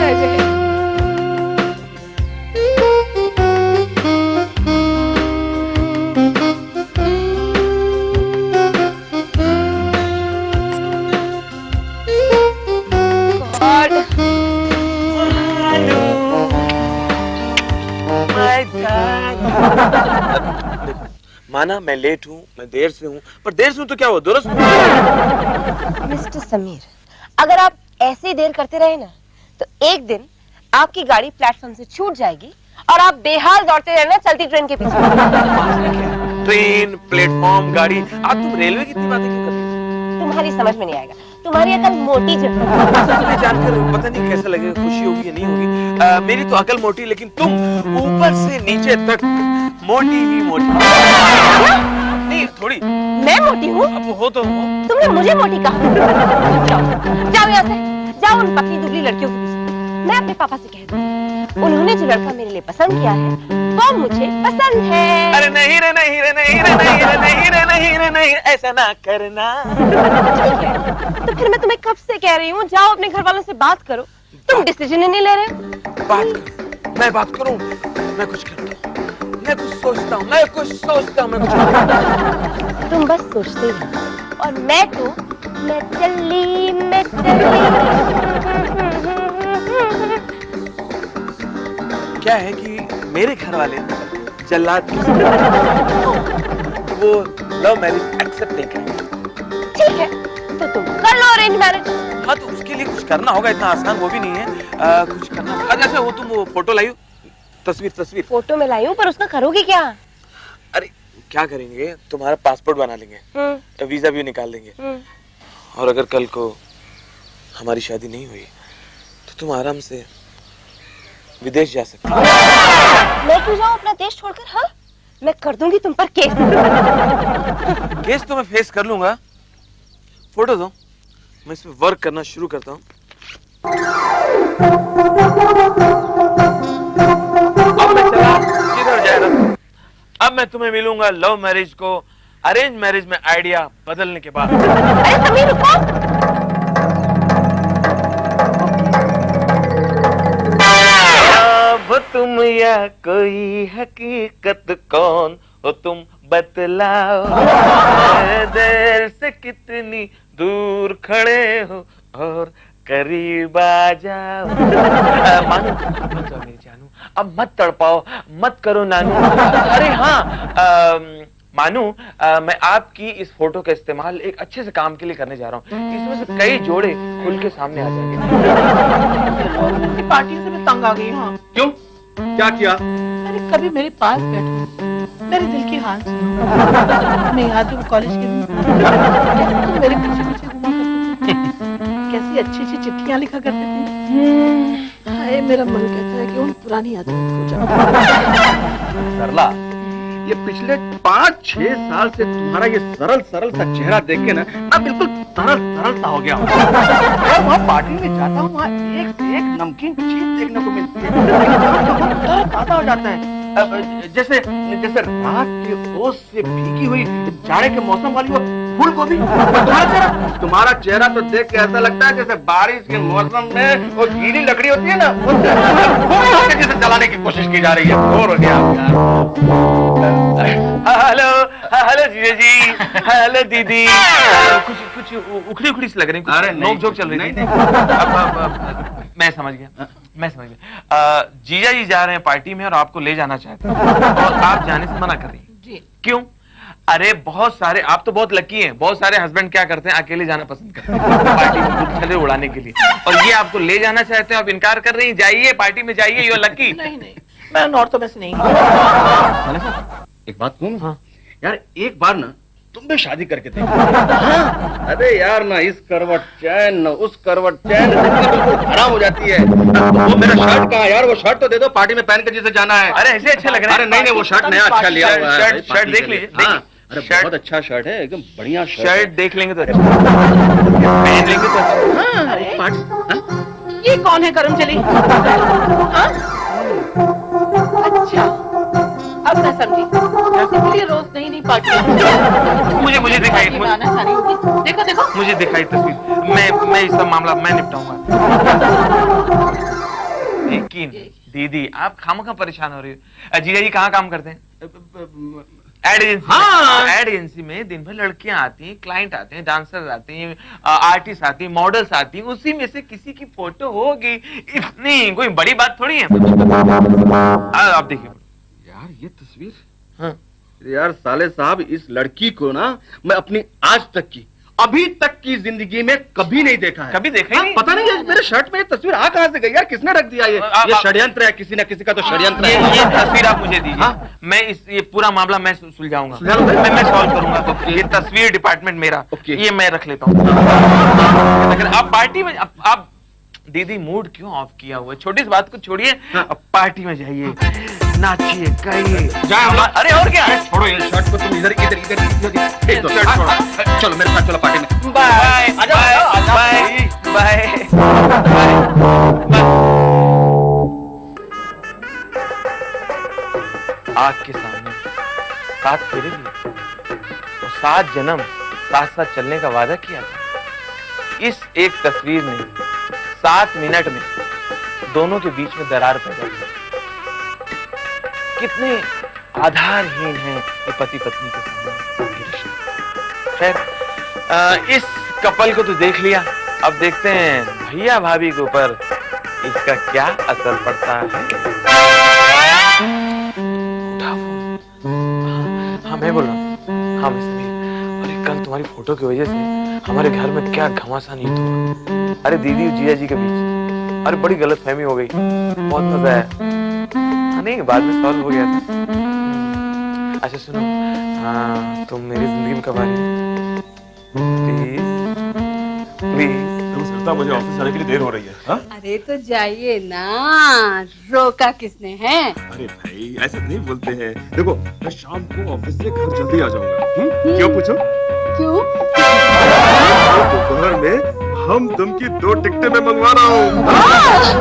अजय। माना मैं लेट हूँ, मैं देर से हूँ, पर देर से हूँ तो क्या हुआ, दुरुस्त। मिस्टर समीर, अगर आप ऐसे ही देर करते रहे ना तो एक दिन आपकी गाड़ी प्लेटफॉर्म से छूट जाएगी और आप बेहाल दौड़ते रहना चलती ट्रेन के पीछे। ट्रेन, प्लेटफॉर्म, गाड़ी, आप तुम रेलवे की इतनी बातें क्यों कर रही हो? तुम्हारी समझ में नहीं आएगा, तुम्हारी अकल मोटी जरूर। तुम्हें जानकर पता नहीं कैसा लगेगा, खुशी होगी या नहीं होगी। मेरी तो अकल मोटी, लेकिन तुम ऊपर से नीचे तक मोटी ही मोटी। नहीं थोड़ी। मैं मोटी हूँ? अब हो तो हो। तुमने मुझे मोटी कहा? जाओ यहाँ से, जाओ उन पतली दुबली लड़कियों के पीछे। मैं अपने पापा से कह दूँ, उन्होंने जो लड़का मेरे लिए पसंद किया है वो मुझे पसंद है। अरे नहीं रे, नहीं रे, नहीं रे, नहीं रे, नहीं रे, नहीं रे, नहीं, ऐसा ना करना। ठीक है, तो फिर मैं तुम्हें कब से कह रही हूँ, जाओ अपने घर वालों से बात करो। तुम डिसीजन ही नहीं ले रहे हो। मैं बात करूँ, मैं कुछ करता हूँ, मैं कुछ सोचता हूँ, मैं कुछ सोचता हूँ, मैं कुछ करता हूँ। तुम बस सोचते ही, और मैं चली। क्या है कि मेरे घर वाले जल्लाद वो लव मैरिज एक्सेप्ट नहीं करेंगे। ठीक है, तो तुम कर लो अरेंज मैरिज। हाँ तो उसके लिए कुछ करना होगा, इतना आसान वो भी नहीं है। कुछ करना होगा। अच्छा वो तुम वो फोटो लाई हो, तस्वीर फोटो में लाई हूँ, पर उसका करोगी क्या? अरे क्या करेंगे, तुम्हारा पासपोर्ट बना लेंगे, वीजा भी निकाल देंगे, और अगर कल को हमारी शादी नहीं हुई तो तुम आराम से विदेश जा सकते हो। मैं क्यों जाऊँ अपना देश छोड़कर? हाँ, मैं कर दूंगी तुम पर केस। केस तो मैं फेस कर लूंगा। फोटो दो, मैं इसमें वर्क करना शुरू करता हूँ। अब मैं चला किधर जाएगा? अब मैं तुम्हें मिलूंगा लव मैरिज को अरेंज मैरिज में आइडिया बदलने के बाद। अरे समीर रुको। अब तुम या कोई हकीकत कौन हो तुम बतलाओ, देर से कितनी दूर खड़े हो और करीब आ जाओ। मानू मत जाओ मेरी जानू, अब मत तड़पाओ, मत करो नानू। अरे हाँ मानू, मैं आपकी इस फोटो का इस्तेमाल एक अच्छे से काम के लिए करने जा रहा हूँ। इसमें से कई जोड़े खुल के सामने आ जाएंगे। पार्टी से मैं तंग आ गई हूँ। क्यों, क्या किया? अरे कभी मेरे पास बैठो, मेरे दिल की हाल सुनो। मैं याद हूँ कॉलेज के दिन तुम मेरे पीछे घुमा करते थे, कैसी अच्छी अच्छी चिट्ठियाँ लिखा करते थे। हाय मेरा मन कहता है कि उन पुरानी यादों को जाओ। सरला, ये पिछले 5-6 साल से तुम्हारा ये सरल सा चेहरा देख के ना मैं बिल्कुल तरल सा हो गया हूँ। वहाँ पार्टी में जाता हूँ, वहाँ एक से एक नमकीन चीज देखने को मिलती है, ताजा हो जाता है। जैसे रात के ओस से भीगी हुई जाड़े के मौसम वाली वो फूल गोभी। तुम्हारा चेहरा तो देख के ऐसा लगता है जैसे बारिश के मौसम में वो गीली लकड़ी होती है ना, उससे जैसे जलाने की कोशिश की जा रही है। बोर हो गया हेलो जीजा जी, हेलो दीदी। कुछ उखड़ी सी लग रही है। अरे नोक झोंक चल रही थी। मैं समझ गया। जीजा जी जा रहे हैं पार्टी में और आपको ले जाना चाहते हैं और आप जाने से मना कर रही हैं। क्यों? अरे बहुत सारे, आप तो बहुत लकी हैं, बहुत सारे हस्बैंड क्या करते हैं, अकेले जाना पसंद करते हैं पार्टी में गुच्छे उड़ाने के लिए, और ये आपको ले जाना चाहते हैं, आप इनकार कर रही हैं। जाइए पार्टी में जाइए, यू आर लकी। नहीं मैं नॉर्थ में से नहीं। एक बात कहूँ? हाँ यार, एक बार ना तुम भी शादी करके देखो। हाँ? अरे यार ना इस करवट चैन ना उस करवट चैन बिल्कुल खराब हो जाती है। वो मेरा शर्ट कहाँ यार, वो शर्ट तो दे दो, पार्टी में पहन के जिसे जाना है। अरे ऐसे अच्छा लग रहा है। अरे नहीं वो शर्ट नया अच्छा लिया हुआ है। शर्ट देख लीजिए। अरे बहुत अच्छा शर्ट है, एकदम बढ़िया शर्ट देख लेंगे तो अच्छा, पहन लेंगे तो अच्छा। अरे ये कौन है करमचली? अच्छा अब मैं समझी, इसलिए रोज नई पार्टी। मुझे दिखाई, देखो मुझे दिखाई तस्वीर। मैं सब मामला मैं निपटाऊंगा। लेकिन दीदी आप खामखा परेशान हो रही हो। जीजा जी कहाँ काम करते हैं? Ad agency. हाँ। एड एजेंसी में दिन भर लड़कियां आती हैं, क्लाइंट आते हैं, डांसर आते हैं, आर्टिस्ट आती हैं, मॉडल्स आती हैं, उसी में से किसी की फोटो होगी, इतनी कोई बड़ी बात थोड़ी है। आप देखिए यार ये तस्वीर। हाँ। यार साले साहब, इस लड़की को ना मैं अपनी आज तक की, अभी तक की जिंदगी में कभी नहीं देखा है। कभी देखा ही नहीं? पता नहीं है मेरे शर्ट में ये तस्वीर आ कहां से गई यार, किसने रख दिया ये षड्यंत्र है, किसी ना किसी का तो षड्यंत्र है। ये तस्वीर आप मुझे दीजिए। हाँ? मैं ये पूरा मामला मैं सुलझाऊंगा। सुलझा लो भाई। मैं सॉल्व करूंगा। ये तस्वीर डिपार्टमेंट मेरा, ये मैं रख लेता हूँ। लेकिन आप पार्टी में आप दीदी मूड क्यों ऑफ किया हुआ है? छोटी सी बात को छोड़िए, अब पार्टी में जाइए, नाचिए, गाइए। अरे और क्या? छोड़ो ये शर्ट को, तुम इधर इधर इधर शर्ट छोड़ो। चलो मेरे साथ चलो पार्टी में। Bye bye bye bye. आग के सामने 7 फेरे लिए और 7 जन्म साथ साथ चलने का वादा किया था। इस एक तस्वीर ने 7 मिनट में दोनों के बीच में दरार पैदा की। कितने आधारहीन हैं ये पति पत्नी के सामने उनके रिश्ते। खैर, इस कपल को तो देख लिया, अब देखते हैं भैया भाभी के ऊपर इसका क्या असर पड़ता है। उठा फोन। हाँ मैं बोल रहा हूँ। हाँ मैं समीर। अरे कल तुम्हारी फोटो की वजह से हमारे घर में क्या घमासान युद्ध हुआ। अरे दीदी और जीजा जी के बीच, अरे बड़ी गलतफहमी हो गई, बहुत मजा आया। नहीं बाद में सॉल्व हो गया था। अच्छा सुनो, हाँ तुम मेरी जिंदगी में कब आ रही हो? Please please. मुझे ऑफिस जाने के लिए देर हो रही है। हा? अरे तो जाइए ना, रोका किसने है? अरे भाई ऐसे नहीं बोलते हैं। देखो मैं शाम को ऑफिस से घर जल्दी आ जाऊंगा। क्यों पूछो? क्यों? दोपहर में हम तुम की 2 टिकटें मैं मंगवा रहा हूँ।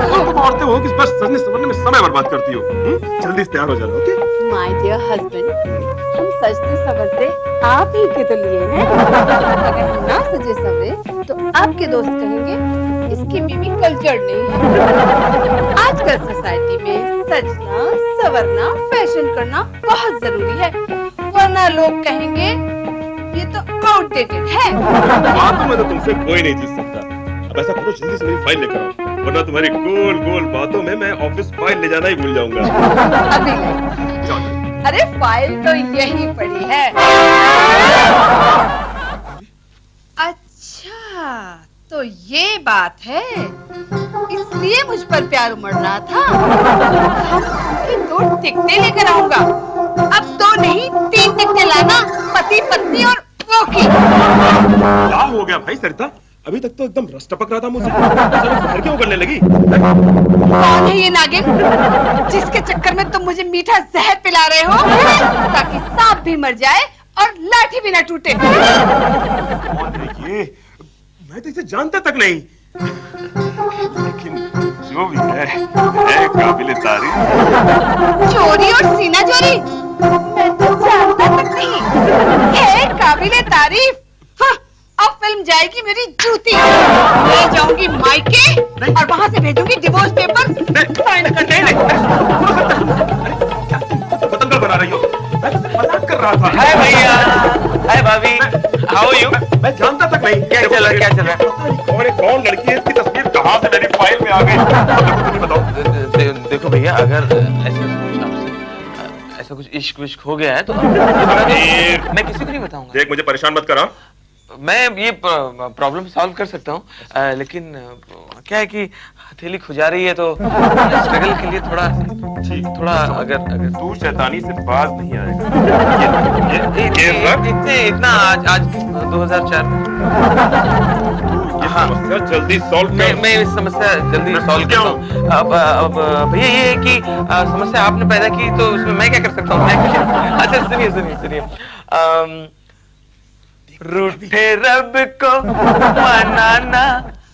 और तुम औरतें हो कि बस सजने संवरने में समय बर्बाद करती हो। जल्दी से तैयार हो जाना। ओके माय डियर हस्बैंड, हम सजते सवरते आप ही के तो लिए हैं। अगर हम ना सजे सवरे तो आपके दोस्त कहेंगे इसकी बीवी कल्चर्ड नहीं है। आजकल सोसाइटी में सजना सवरना फैशन करना बहुत जरूरी है, वरना लोग कहेंगे ये तो आउटडेटेड है। बातों में तो तुमसे कोई नहीं जीत सकता। अब ऐसा करो जल्दी से मेरी फाइल लेकर आओ, वरना तुम्हारी गोल गोल बातों में मैं ऑफिस फाइल ले जाना ही भूल जाऊंगा। अभी नहीं। अरे फाइल तो यही पड़ी है। अच्छा तो ये बात है, इसलिए मुझ पर प्यार उमड़ रहा था। हम 2 टिकटें लेकर आऊंगा। अब 2 नहीं 3 टिकटें लाना, पति पत्नी और वो की। क्या हो गया भाई सरिता? अभी तक तो एकदम रस टपक रहा था मुझसे, बाहर क्यों करने लगी? कौन है ये नागिन जिसके चक्कर में तुम मुझे मीठा जहर पिला रहे हो, ताकि सांप भी मर जाए और लाठी भी ना टूटे? कौन है ये? मैं तो इसे जानता तक नहीं, लेकिन जो भी है काबिल तारीफ। चोरी और सीना चोरी मैं तो जानता तक नहीं, है काबिल तारीफ। हाँ, अब फिल्म जाएगी मेरी जूती, ले जाऊंगी मायके और वहाँ से भेजूंगी डिवोर्स पेपर साइन करने। पतंगा बना रही हो? मैं तो मजाक कर रहा था। हाय भैया, हाय भाभी, हाउ आर यू? मैं जानता तक नहीं। क्या चल रहा है? कौन लड़की है? इसकी तस्वीर कहाँ से मेरी फाइल में आ गई? तुम बताओ। देखो भैया, अगर ऐसा कुछ इश्क विश्क हो गया है तो मैं किसी को नहीं बताऊंगा। देख मुझे परेशान मत करा। मैं ये प्रॉब्लम सॉल्व कर सकता हूँ, लेकिन क्या है कि हथेली खुजा रही है तो स्ट्रगल के लिए थोड़ा अगर तू शैतानी से बाज नहीं आएगा। इतना आज 2004 में समस्या जल्दी सॉल्व कर। मैं इस समस्या जल्दी सॉल्व करता हूँ। अब भैया ये है कि समस्या आपने पैदा की तो उसमें मैं क्या कर सकता हूँ? अच्छा सुनिए रूठे रब को मनाना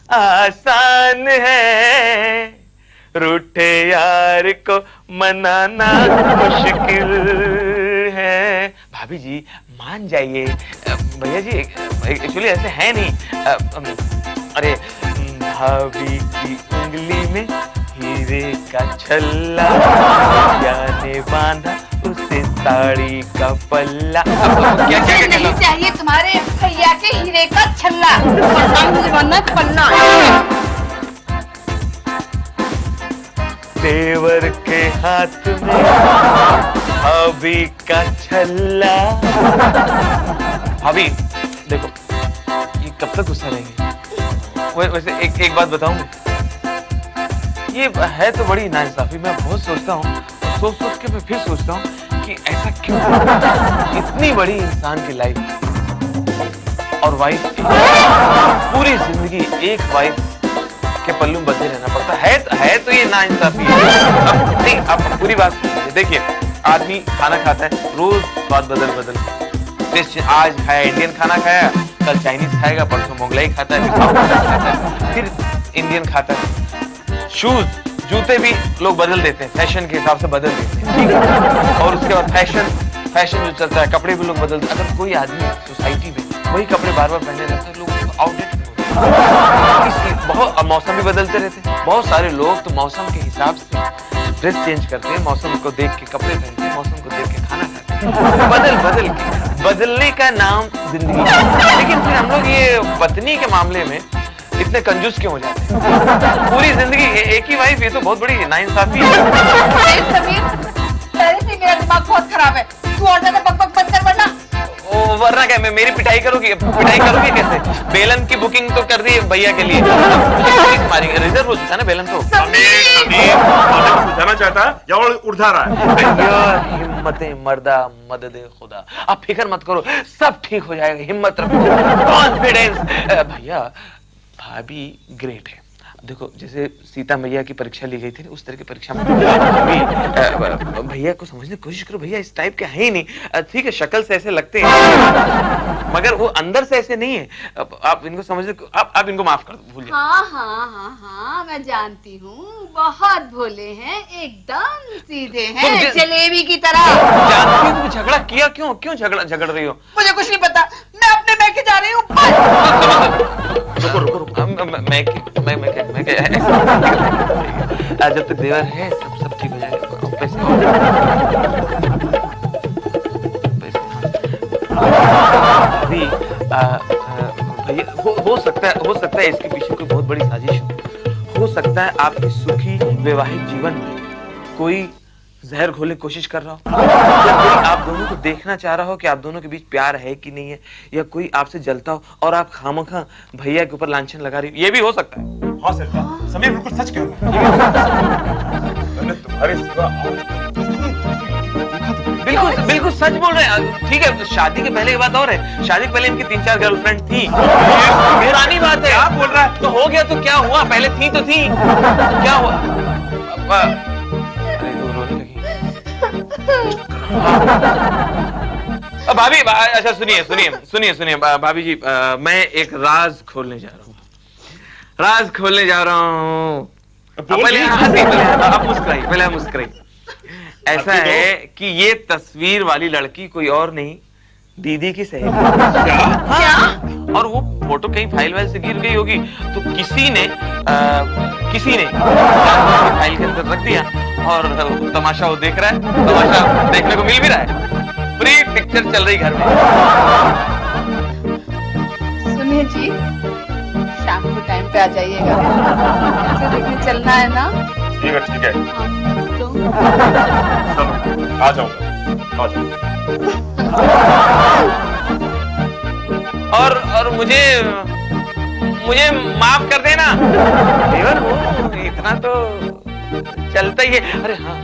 आसान है, रूठे यार को मनाना मुश्किल है। भाभी जी मान जाइए। भैया जी एक्चुअली ऐसे है नहीं। अरे भाभी की उंगली में हीरे का छल्ला, भैया ने बांधा उसे साड़ी का पल्ला। क्या क्या क्या नहीं चाहिए तुम्हारे भैया के हीरे का छल्ला, पन्ना मुझे बनना है, पन्ना। देवर के हाथ में भाभी का छल्ला। भाभी देखो, ये कब तक गुस्सा रहेंगे? वैसे एक बात बताऊं, ये है तो बड़ी नाइंसाफी। मैं बहुत सोचता हूँ, सोच सोच के मैं फिर सोचता हूँ कि ऐसा क्यों? इतनी बड़ी इंसान की लाइफ और वाइफ, पूरी जिंदगी एक वाइफ के पल्लू में बंधे रहना पड़ता है तो ये नाइंसाफी है। अब पूरी बात सुनिए। देखिए, आदमी खाना खाता है, रोज स्वाद बदल आज खाया इंडियन खाना खाया, कल चाइनीज खाएगा, परसों मोगलाई खाता है, फिर इंडियन खाता है। शूज जूते भी लोग बदल देते हैं, फैशन के हिसाब से बदल देते हैं, ठीक है? और उसके बाद फैशन जो चलता है, कपड़े भी लोग बदलते हैं। अगर कोई आदमी सोसाइटी में वही कपड़े बार बार पहने रहता है, लोग उसको आउटडेटेड बहुत मौसम भी बदलते रहते हैं। बहुत सारे लोग तो मौसम के हिसाब से ड्रेस चेंज करते हैं, मौसम को देख के कपड़े पहनते हैं, मौसम को देख के खाना खाते हैं, बदल के बदलने का नाम जिंदगी। लेकिन फिर हम लोग ये पत्नी के मामले में इतने कंजूस क्यों हो जाते हैं? पूरी जिंदगी एक ही वाइफ, ये तो बहुत बड़ी नाइंसाफी है। समीर, पहले से मेरा दिमाग बहुत खराब है, तू और ज्यादा बकबक मत कर वरना। वरना क्या, मैं मेरी पिटाई करोगी कैसे? बेलन की बुकिंग तो कर दी है भैया के लिए, मारेंगे, रिजर्व हो चुका ना बेलन तो। बुझाना चाहता है या और उड़ा रहा है? भैया हिम्मतें मर्दा मदद खुदा, आप फिक्र मत करो, सब ठीक हो जाएगा, हिम्मत रखो, कॉन्फिडेंस। भैया भाभी ग्रेट है। देखो, जैसे सीता मैया की परीक्षा ली गई थी, उस तरह की परीक्षा में भैया को समझने की कोशिश करो। भैया इस टाइप के है ही नहीं, ठीक है, शक्ल से ऐसे लगते हैं मगर वो अंदर से ऐसे नहीं है। आप इनको समझने, आप इनको माफ कर दो, भूल जाओ। हाँ, मैं जानती हूँ, बहुत भोले हैं, एकदम सीधे हैं, जलेबी की तरह। जानती हूँ, झगड़ा किया क्यों झगड़ रही हो? मुझे कुछ नहीं पता, मैं अपने मैके जा रही हूँ। रुको, मैं जब तक देवर है सब ठीक हो जाएगा। अभी भैया हो सकता है इसके पीछे कोई बहुत बड़ी साजिश हो सकता है आपके सुखी वैवाहिक जीवन में कोई जहर घोलने की कोशिश कर रहा हो, या कोई आप दोनों को देखना चाह रहा हो कि आप दोनों के बीच प्यार है कि नहीं है, या कोई आपसे जलता हो और आप खामखा भैया के ऊपर लांछन लगा रही हो, ये भी हो सकता है। हाँ सर, समीर बिल्कुल सच कह रहा है। मैंने तुम्हारे सिवा बिल्कुल सच बोल रहे हैं। ठीक है, शादी के पहले की बात और है, शादी के पहले इनकी 3-4 गर्लफ्रेंड थी, पुरानी बात है। आप बोल रहा है तो हो गया तो क्या हुआ, पहले थी तो थी, क्या हुआ? अरे तो रोने लगी। भाभी, अच्छा सुनिए भाभी जी, मैं एक राज खोलने जा रहा हूँ। पहले आप मुस्कुराइए। ऐसा है कि ये तस्वीर वाली लड़की कोई और नहीं, दीदी की सहेली। क्या? और वो फोटो कहीं फाइल से गिर गई होगी, तो किसी ने फाइल के अंदर रख दिया, और तमाशा वो देख रहा है, तमाशा देखने को मिल भी रहा है, प्री पिक्चर चल रही घर में। सुनिए जी, शाम को टाइम पे आ जाइएगा, मुझे देखने चलना है ना। ठीक है। तो आ जाओ। और मुझे माफ कर देना, देवर हो, इतना तो चलता ही है। अरे हाँ,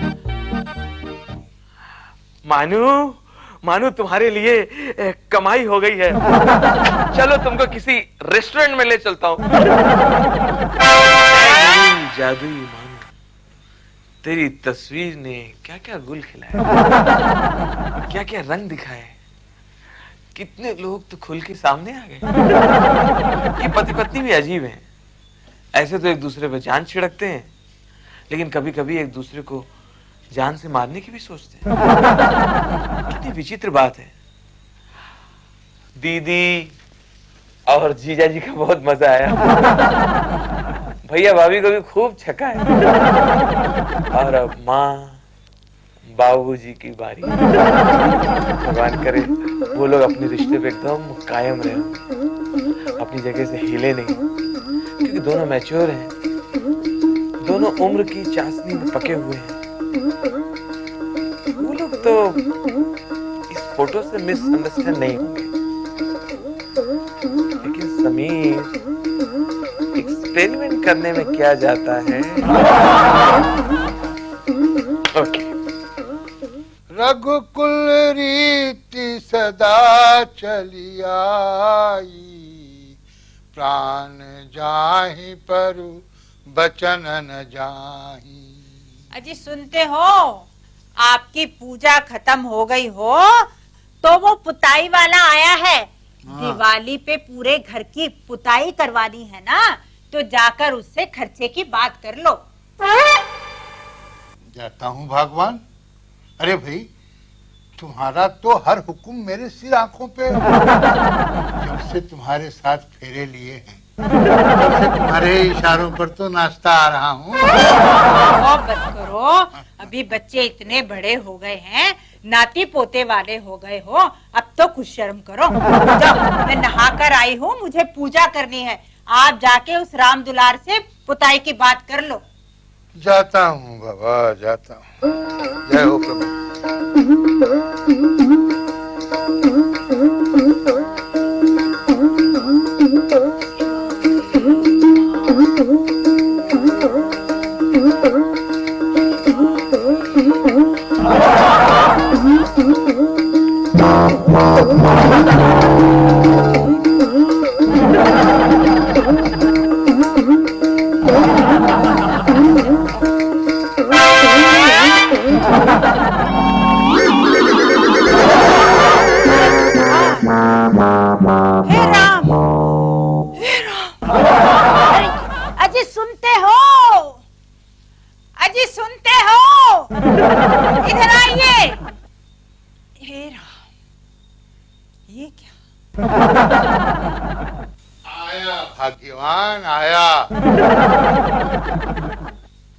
मानू तुम्हारे लिए कमाई हो गई है, चलो तुमको किसी रेस्टोरेंट में ले चलता हूँ। जादुई मानू, तेरी तस्वीर ने क्या क्या गुल खिलाया, क्या क्या रंग दिखाए, कितने लोग तो खुल के सामने आ गए। ये पति पत्नी भी अजीब हैं, ऐसे तो एक दूसरे पे जान छिड़कते हैं, लेकिन कभी कभी एक दूसरे को जान से मारने की भी सोचते हैं। कितनी विचित्र बात है। दीदी और जीजा जी का बहुत मजा आया। भैया भाभी को भी खूब छका है। और अब माँ बाबूजी की बारी। भगवान करे वो लोग अपने रिश्ते पे एकदम कायम रहे, अपनी जगह से हिले नहीं, क्योंकि दोनों मैच्योर हैं, दोनों उम्र की चाशनी में पके हुए हैं। वो लोग तो इस फोटो से मिसअंडरस्टैंड नहीं होंगे, लेकिन समीर एक्सपेरिमेंट करने में क्या जाता है। ओके। रघुकुल रीति सदा चली आई, प्राण जाहि परु बचन न जाहि। अजी सुनते हो, आपकी पूजा खत्म हो गई हो तो वो पुताई वाला आया है। दिवाली पे पूरे घर की पुताई करवानी है ना, तो जाकर उससे खर्चे की बात कर लो। जाता हूँ भगवान। अरे भाई, तुम्हारा तो हर हुक्म मेरे सिर आंखों पे। जब से तुम्हारे साथ फेरे लिए हैं, तब से तुम्हारे इशारों पर तो नाश्ता आ रहा हूँ। बस करो, अभी बच्चे इतने बड़े हो गए हैं, नाती पोते वाले हो गए हो, अब तो कुछ शर्म करो। जाओ, मैं नहा कर आई हूँ, मुझे पूजा करनी है। आप जाके उस राम दुलार से पुताई की बात कर लो। जाता हूँ बाबा, जाता हूँ। जय हो प्रभु। अजी सुनते हो, अजी सुनते हो, इधर आइए। हे राम, ये क्या? आया भाग्यवान आया।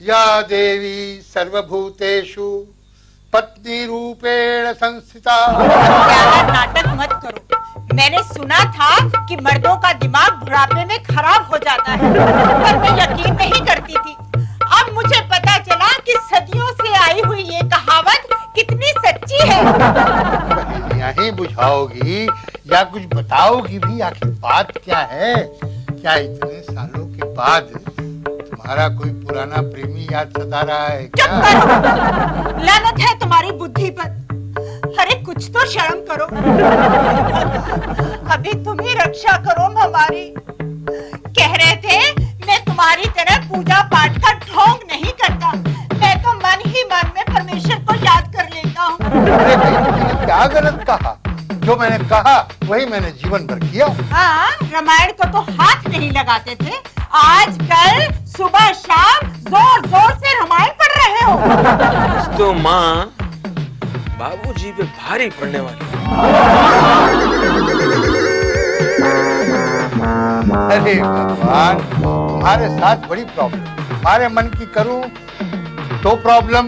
या देवी सर्वभूतेषु पत्नी रूपेण संस्थिता। ज्यादा नाटक मत करो। मैंने सुना था कि मर्दों का दिमाग बुढ़ापे में खराब हो जाता है, पर मैं यकीन नहीं करती थी। अब मुझे पता चला कि सदियों से आई हुई ये कहावत कितनी सच्ची है। पहेलियां ही बुझाओगी या कुछ बताओगी भी? आखिर बात क्या है? क्या इतने सालों के बाद तुम्हारा कोई पुराना प्रेमी याद सता रहा है क्या? चुप करो, लानत है तुम्हारी बुद्धि पर। अरे कुछ तो शर्म करो। अभी तुम ही रक्षा करो हमारी। कह रहे थे मैं तुम्हारी तरह पूजा पाठ का ढोंग नहीं करता, मैं तो मन ही मन में परमेश्वर को याद कर लेता हूँ। अरे भाई, तुमने क्या गलत कहा? जो मैंने कहा वही मैंने जीवन भर किया। हाँ, रामायण को तो हाथ नहीं लगाते थे, आजकल सुबह शाम जोर जोर से रामायण पढ़ रहे हो। तो माँ बाबूजी पे भारी पड़ने वाली। अरे भगवान, तुम्हारे साथ बड़ी प्रॉब्लम। तुम्हारे मन की करूं तो प्रॉब्लम,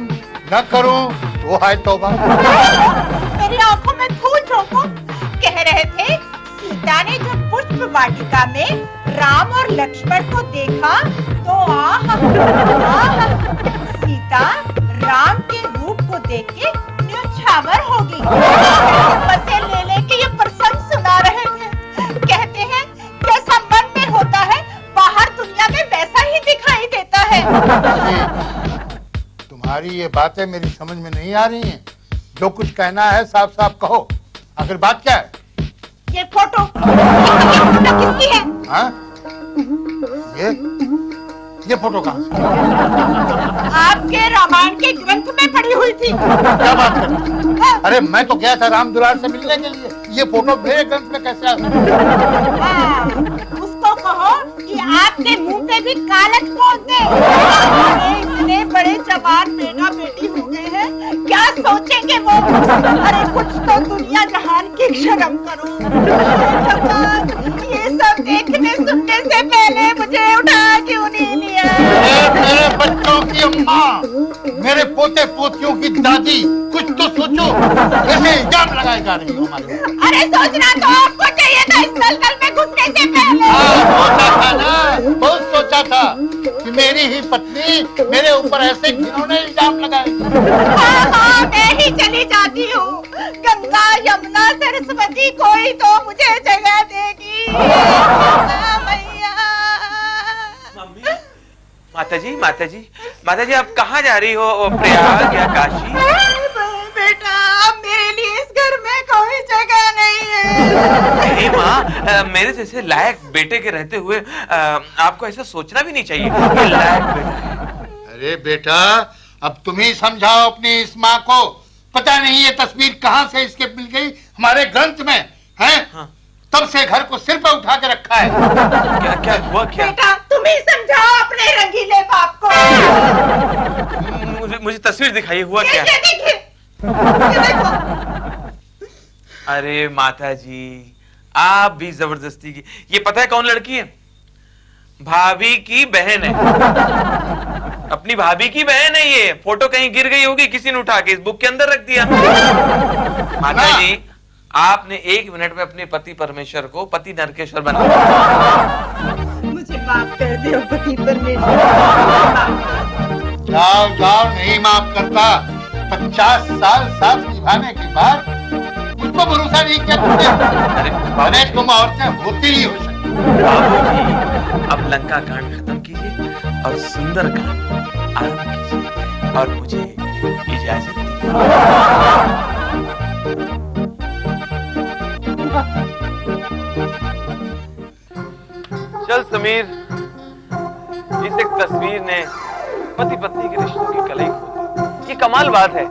न करूं तो हाय तौबा। मेरी आंखों में धूल झोंको। कह रहे थे सीता ने जब पुष्प वाटिका में राम और लक्ष्मण को देखा तो सीता राम के रूप को देख के न्यौछावर होगी। मजे ले लेके ये प्रसंग सुना रहे थे। कहते हैं जैसा मन में होता है बाहर दुनिया में वैसा ही दिखाई देता है। तुम्हारी ये बातें मेरी समझ में नहीं आ रही हैं। जो कुछ कहना है साफ साफ कहो। आखिर बात क्या है? ये फोटो किसकी है? हाँ? ये फोटो कहाँ से? आपके रामायण के ग्रंथ में पड़ी हुई थी। क्या बात कर? अरे मैं तो गया था राम दुलार से मिलने के लिए, ये फोटो मेरे ग्रंथ में कैसे आ सकती है? उसको कहो कि आपके मुंह पे भी कालच बोल दे। इतने बड़े जवान बेटा बेटी हो गए हैं, क्या सोचेंगे वो? अरे कुछ तो दुनिया जहान की शर्म करो। ये सब देखने सुनने से पहले मुझे उठा क्यों नहीं लिया? पोते पोतियों की दादी, कुछ तो सोचो। कैसे इल्जाम लगाए जा रहे हो हमारे ऊपर? अरे सोचना तो आपको चाहिए था इस दलदल में घुसने से पहले। सोचा था ना, बहुत सोचा था कि मेरी ही पत्नी मेरे ऊपर ऐसे घिनौने इल्जाम लगाए। हाँ, मैं ही चली जाती हूँ। गंगा यमुना सरस्वती कोई तो मुझे जगह देगी। मैया। माता जी आप कहाँ जा रही हो? प्रयाग या काशी? बेटा, मेरे लिए इस घर में कोई जगह नहीं है। नहीं माँ, मेरे जैसे लायक बेटे के रहते हुए आपको ऐसा सोचना भी नहीं चाहिए। ये लायक बेटा है। अरे बेटा, अब तुम ही समझाओ अपनी इस माँ को। पता नहीं ये तस्वीर कहाँ से इसके मिल गई हमारे ग्रंथ में है। हाँ। तब से घर को सिर पर उठा के रखा है। क्या क्या हुआ क्या? बेटा, तुम ही समझाओ अपने रंगीले बाप को। मुझे तस्वीर दिखाइए, हुआ क्या? ये देखिए, ये देखो। अरे माता जी, आप भी जबरदस्ती की। ये पता है कौन लड़की है? भाभी की बहन है। अपनी भाभी की बहन है ये। फोटो कहीं गिर गई होगी, किसी ने उठा के इस बुक के अंदर रख दिया। माता जी, आपने 1 मिनट में अपने पति परमेश्वर को पति नरकेश्वर बना दिया। मुझे माफ कर दो पति परमेश्वर। जाओ जाओ, नहीं माफ करता। 50 साल साथ निभाने के बाद मुझको भरोसा नहीं किया तुमने। अरे तुम औरतें होती ही हो सकती। बाबूजी, अब लंका कांड खत्म कीजिए और सुंदर कांड आरंभ कीजिए और मुझे इजाजत दीजिए। चल समीर, इस एक तस्वीर ने पति पत्नी के रिश्तों की कलई खोल दी। ये कमाल बात है।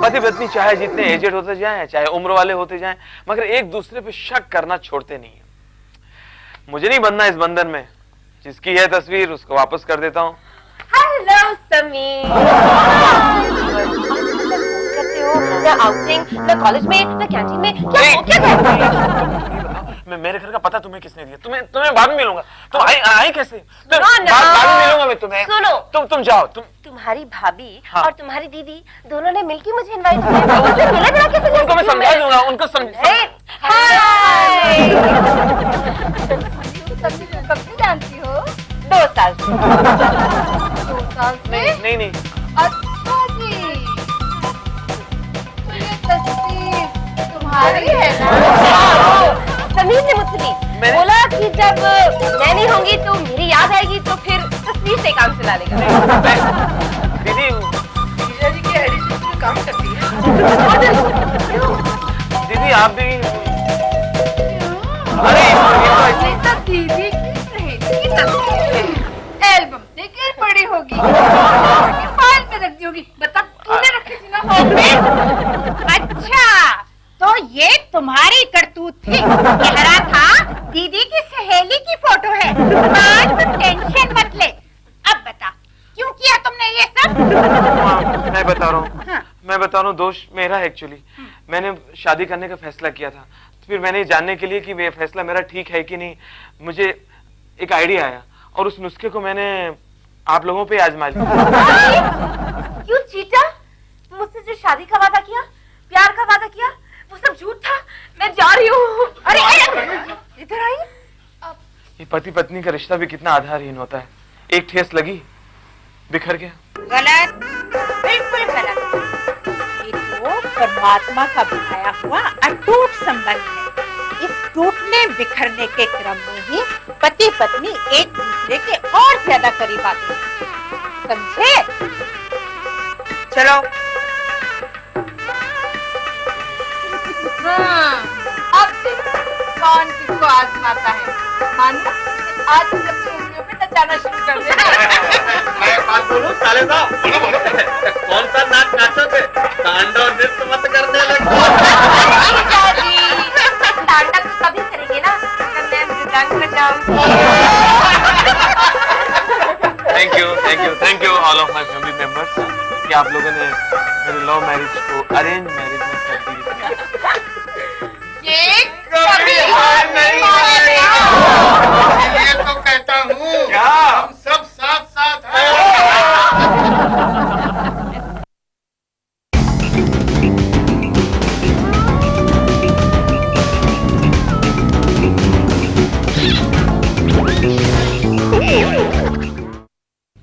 पति पत्नी चाहे जितने एजेड होते जाएं, चाहे उम्र वाले होते जाएं, मगर एक दूसरे पे शक करना छोड़ते नहीं है। मुझे नहीं बनना इस बंधन में। जिसकी है तस्वीर उसको वापस कर देता हूँ। हेलो समीर। करते हो ना आउटिंग, ना कॉलेज में, ना कैंटीन में, क्या करते हो? मेरे घर का पता तुम्हें किसने दिया? तुम्हें बाद में मिलूंगा। तुम आई कैसे? बाद में मिलूंगा मैं तुम्हें। सुनो, तुम जाओ। तुम्हारी भाभी हाँ। और तुम्हारी दीदी दोनों ने मिलकर मुझे इनवाइट किया। उनसे मिले बिना कैसे जा उनको मैं सकती हूँ समझा दूंगा। उनको हाय। सब्जी कब से जानती हो? 2 साल से। 2 साल से? नहीं। अच्छा जी, तो ये तस्वीर तुम्हारी है ना? समीर ने मुझसे ली। बोला कि जब मैं नहीं होंगी तो मेरी याद आएगी तो फिर तस्वीर से काम चला लेगा। दीदी, जीजाजी की एडिशन में काम करती है। दीदी आप भी। अरे ये तो दीदी की सहेली की तस्वीर है। एल्बम से गिर पड़ी होगी, फाइल में रख दी होगी। बता, तूने रखी थी ना फाइल में? अच्छा, तो ये तुम्हारी करतूत थी। कह रहा था दीदी की सहेली की फोटो है। आज तो टेंशन मत ले। अब बता, क्यों किया तुमने ये सब? मैं बता रहा हूँ। हाँ। मैं बता रहा हूँ, दोष मेरा है एक्चुअली। मैंने शादी करने का फैसला किया था। फिर मैंने जानने के लिए कि ये फैसला मेरा ठीक है कि नहीं, मुझे एक आइडिया आया और उस नुस्खे को मैंने आप लोगों पे आजमा लिया। क्यों चीटा? मुझसे जो शादी का वादा किया, प्यार का वादा किया, वो सब झूठ था। मैं जा रही हूँ। अरे इधर आई। ये पति पत्नी का रिश्ता भी कितना आधारहीन होता है। एक ठेस लगी, बिखर गया। गलत, बिल्कुल गलत। ये तो परमात्मा का बनाया हुआ अटूट संबंध है। इस टूटने बिखरने के क्रम में ही पति पत्नी एक दूसरे के और ज्यादा करीब आते हैं। समझे? चलो। अब देखो कौन किसको आजमाता है। मानो आज से अपनी उंगलियों पे नचाना शुरू कर देना। मैं बात बोलूं साले साहब? बोलो। कौन सा नाच नाचोगे? तांडव नृत्य मत करने लगे। तांडव तो तभी करेंगे ना जब मैं मृदंग बजाऊंगी। Thank you all of my family members कि आप लोगों ने मेरे लव मैरिज को अरेंज मैरिज में तब्दील किया। ये कभी हार नहीं ये तो कहता हूँ क्या? हम सब साथ साथ हैं।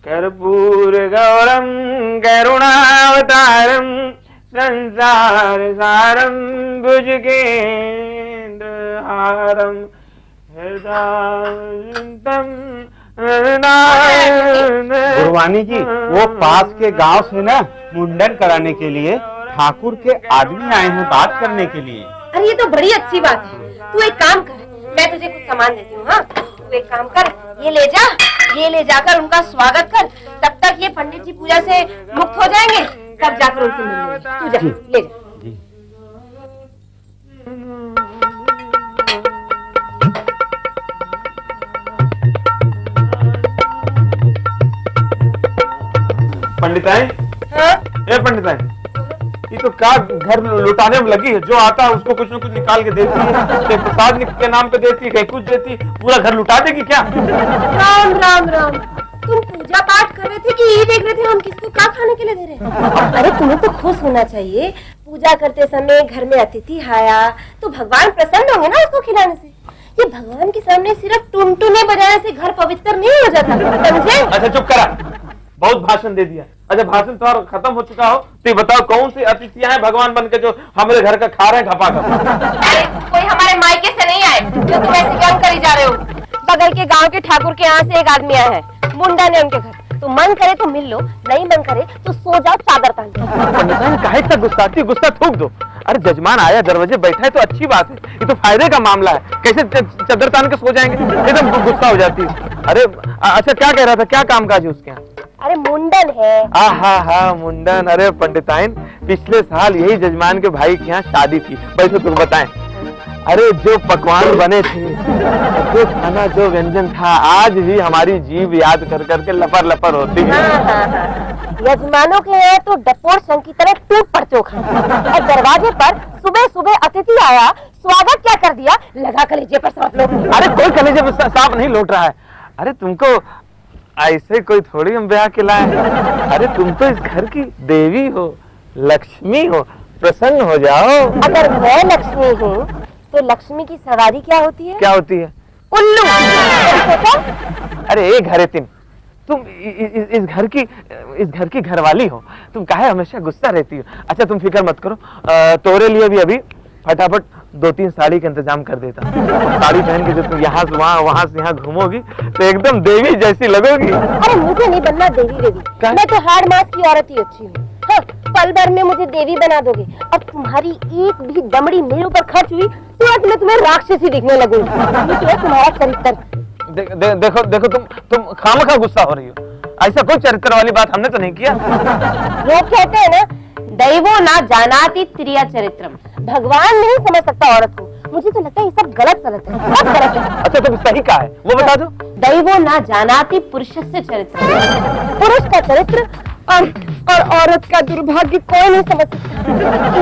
कर्पूर गौरम करुणावतारम संसार सारम भुजगेन्द्रहारम हृदयं गुरवानी जी, वो पास के गांव से ना मुंडन कराने के लिए ठाकुर के आदमी आए हैं बात करने के लिए। अरे ये तो बड़ी अच्छी बात है। तू एक काम कर, मैं तुझे कुछ सामान देती हूँ। हाँ, तू एक काम कर, ये ले जाकर उनका स्वागत कर। तब तक ये पंडित जी पूजा से मुक्त हो जाएंगे, तब जाकर उनसे मिलेंगे। तू जा, ले जा। पंडिताई, हाँ? ए पंडिताई, ये तो क्या घर लुटाने में लगी है। जो आता है उसको कुछ न कुछ निकाल के देती है, कहीं प्रसाद के नाम पे देती है, कहीं कुछ देती है, पूरा घर लुटा देगी क्या? राम राम राम, तुम पूजा पाठ कर रहे थे कि ये देख रहे थे हम किसको क्या खाने के लिए दे रहे हैं? अरे तुम्हें तो खुश होना चाहिए। पूजा करते समय घर में अतिथि आया तो भगवान प्रसन्न होंगे ना उसको खिलाने से। ये भगवान के सामने सिर्फ टुनटुने बजाने से घर पवित्र नहीं हो जाता, समझे? अच्छा चुप करा, बहुत भाषण दे दिया। अच्छा भाषण तो खत्म हो चुका हो तो ये बताओ कौन सी अतिथियां हैं भगवान बन के जो हमारे घर का खा रहे हैं खपा खपा? अरे कोई हमारे मायके से नहीं आए जो तुम ऐसे काम करी जा रहे हो। बगल के गांव के ठाकुर के यहाँ से एक आदमी आया है, मुंडन है उनके घर। तो मन करे तो मिल लो, नहीं मन करे तो सो जाओ चादर तान के। काहे इतना गुस्साती, गुस्सा थूक दो। अरे जजमान आया, दरवाजे बैठा है तो अच्छी बात है, ये तो फायदे का मामला है। कैसे चादर तान के सो जाएंगे? एकदम गुस्सा हो जाती है। अरे अच्छा क्या कह रहा था, क्या कामकाज है उसके यहाँ? अरे मुंडन है। हाँ मुंडन। अरे पंडिताइन, पिछले साल यही जजमान के भाई के यहाँ शादी थी। बैठो तुम बताएं। अरे जो पकवान बने थे, जो खाना, जो व्यंजन था, आज भी हमारी जीभ याद कर करके लपर लपर होती है। हाँ। यजमानों के यहाँ तो डपोर संग की तरह टूट पड़ चोखा। और दरवाजे पर सुबह सुबह अतिथि आया, स्वागत क्या कर दिया, लगा कलेजे पर सांप लोट। अरे कोई कलेजे पर सांप नहीं लौट रहा है। अरे तुमको ऐसे कोई थोड़ी हम ब्याह के लाए। अरे तुम तो इस घर की देवी हो, लक्ष्मी हो, प्रसन्न हो जाओ। अगर मैं लक्ष्मी हूँ तो लक्ष्मी की सवारी क्या होती है? क्या होती है? उल्लू। अरे एक घरे तुम इस घर की घरवाली हो, तुम काहे हमेशा गुस्सा रहती हो? अच्छा तुम फिक्र मत करो, तोरे लिए भी अभी फटाफट 2-3 साड़ी का इंतजाम कर देता। साड़ी पहन के जब तुम यहाँ से वहाँ से यहाँ घूमोगी तो एकदम देवी जैसी लगोगी। अरे मुझे नहीं बनना देवी, मैं तो हाड़ मास की औरत ही अच्छी हूँ। हाँ, पल भर में मुझे देवी बना दोगे और तुम्हारी एक भी दमड़ी मेरे ऊपर खर्च हुई तो मैं तुम्हें राक्षसी दिखने लगूंगी। ये तो है तुम्हारा चरित्र। देखो तुम खामखा गुस्सा हो रही हो। ऐसा कोई चरित्र वाली बात हमने तो नहीं किया। लोग कहते हैं ना, दैवो ना जानाति त्रिया चरित्रम, भगवान नहीं समझ सकता औरत को। मुझे तो लगता है ये सब गलत है, सब गलत है। अच्छा तुम सही कहा है, वो बता दो। दैवो ना जानाति पुरुषस्य चरित्र, पुरुष का चरित्र और औरत का दुर्भाग्य कोई नहीं समझ सकता।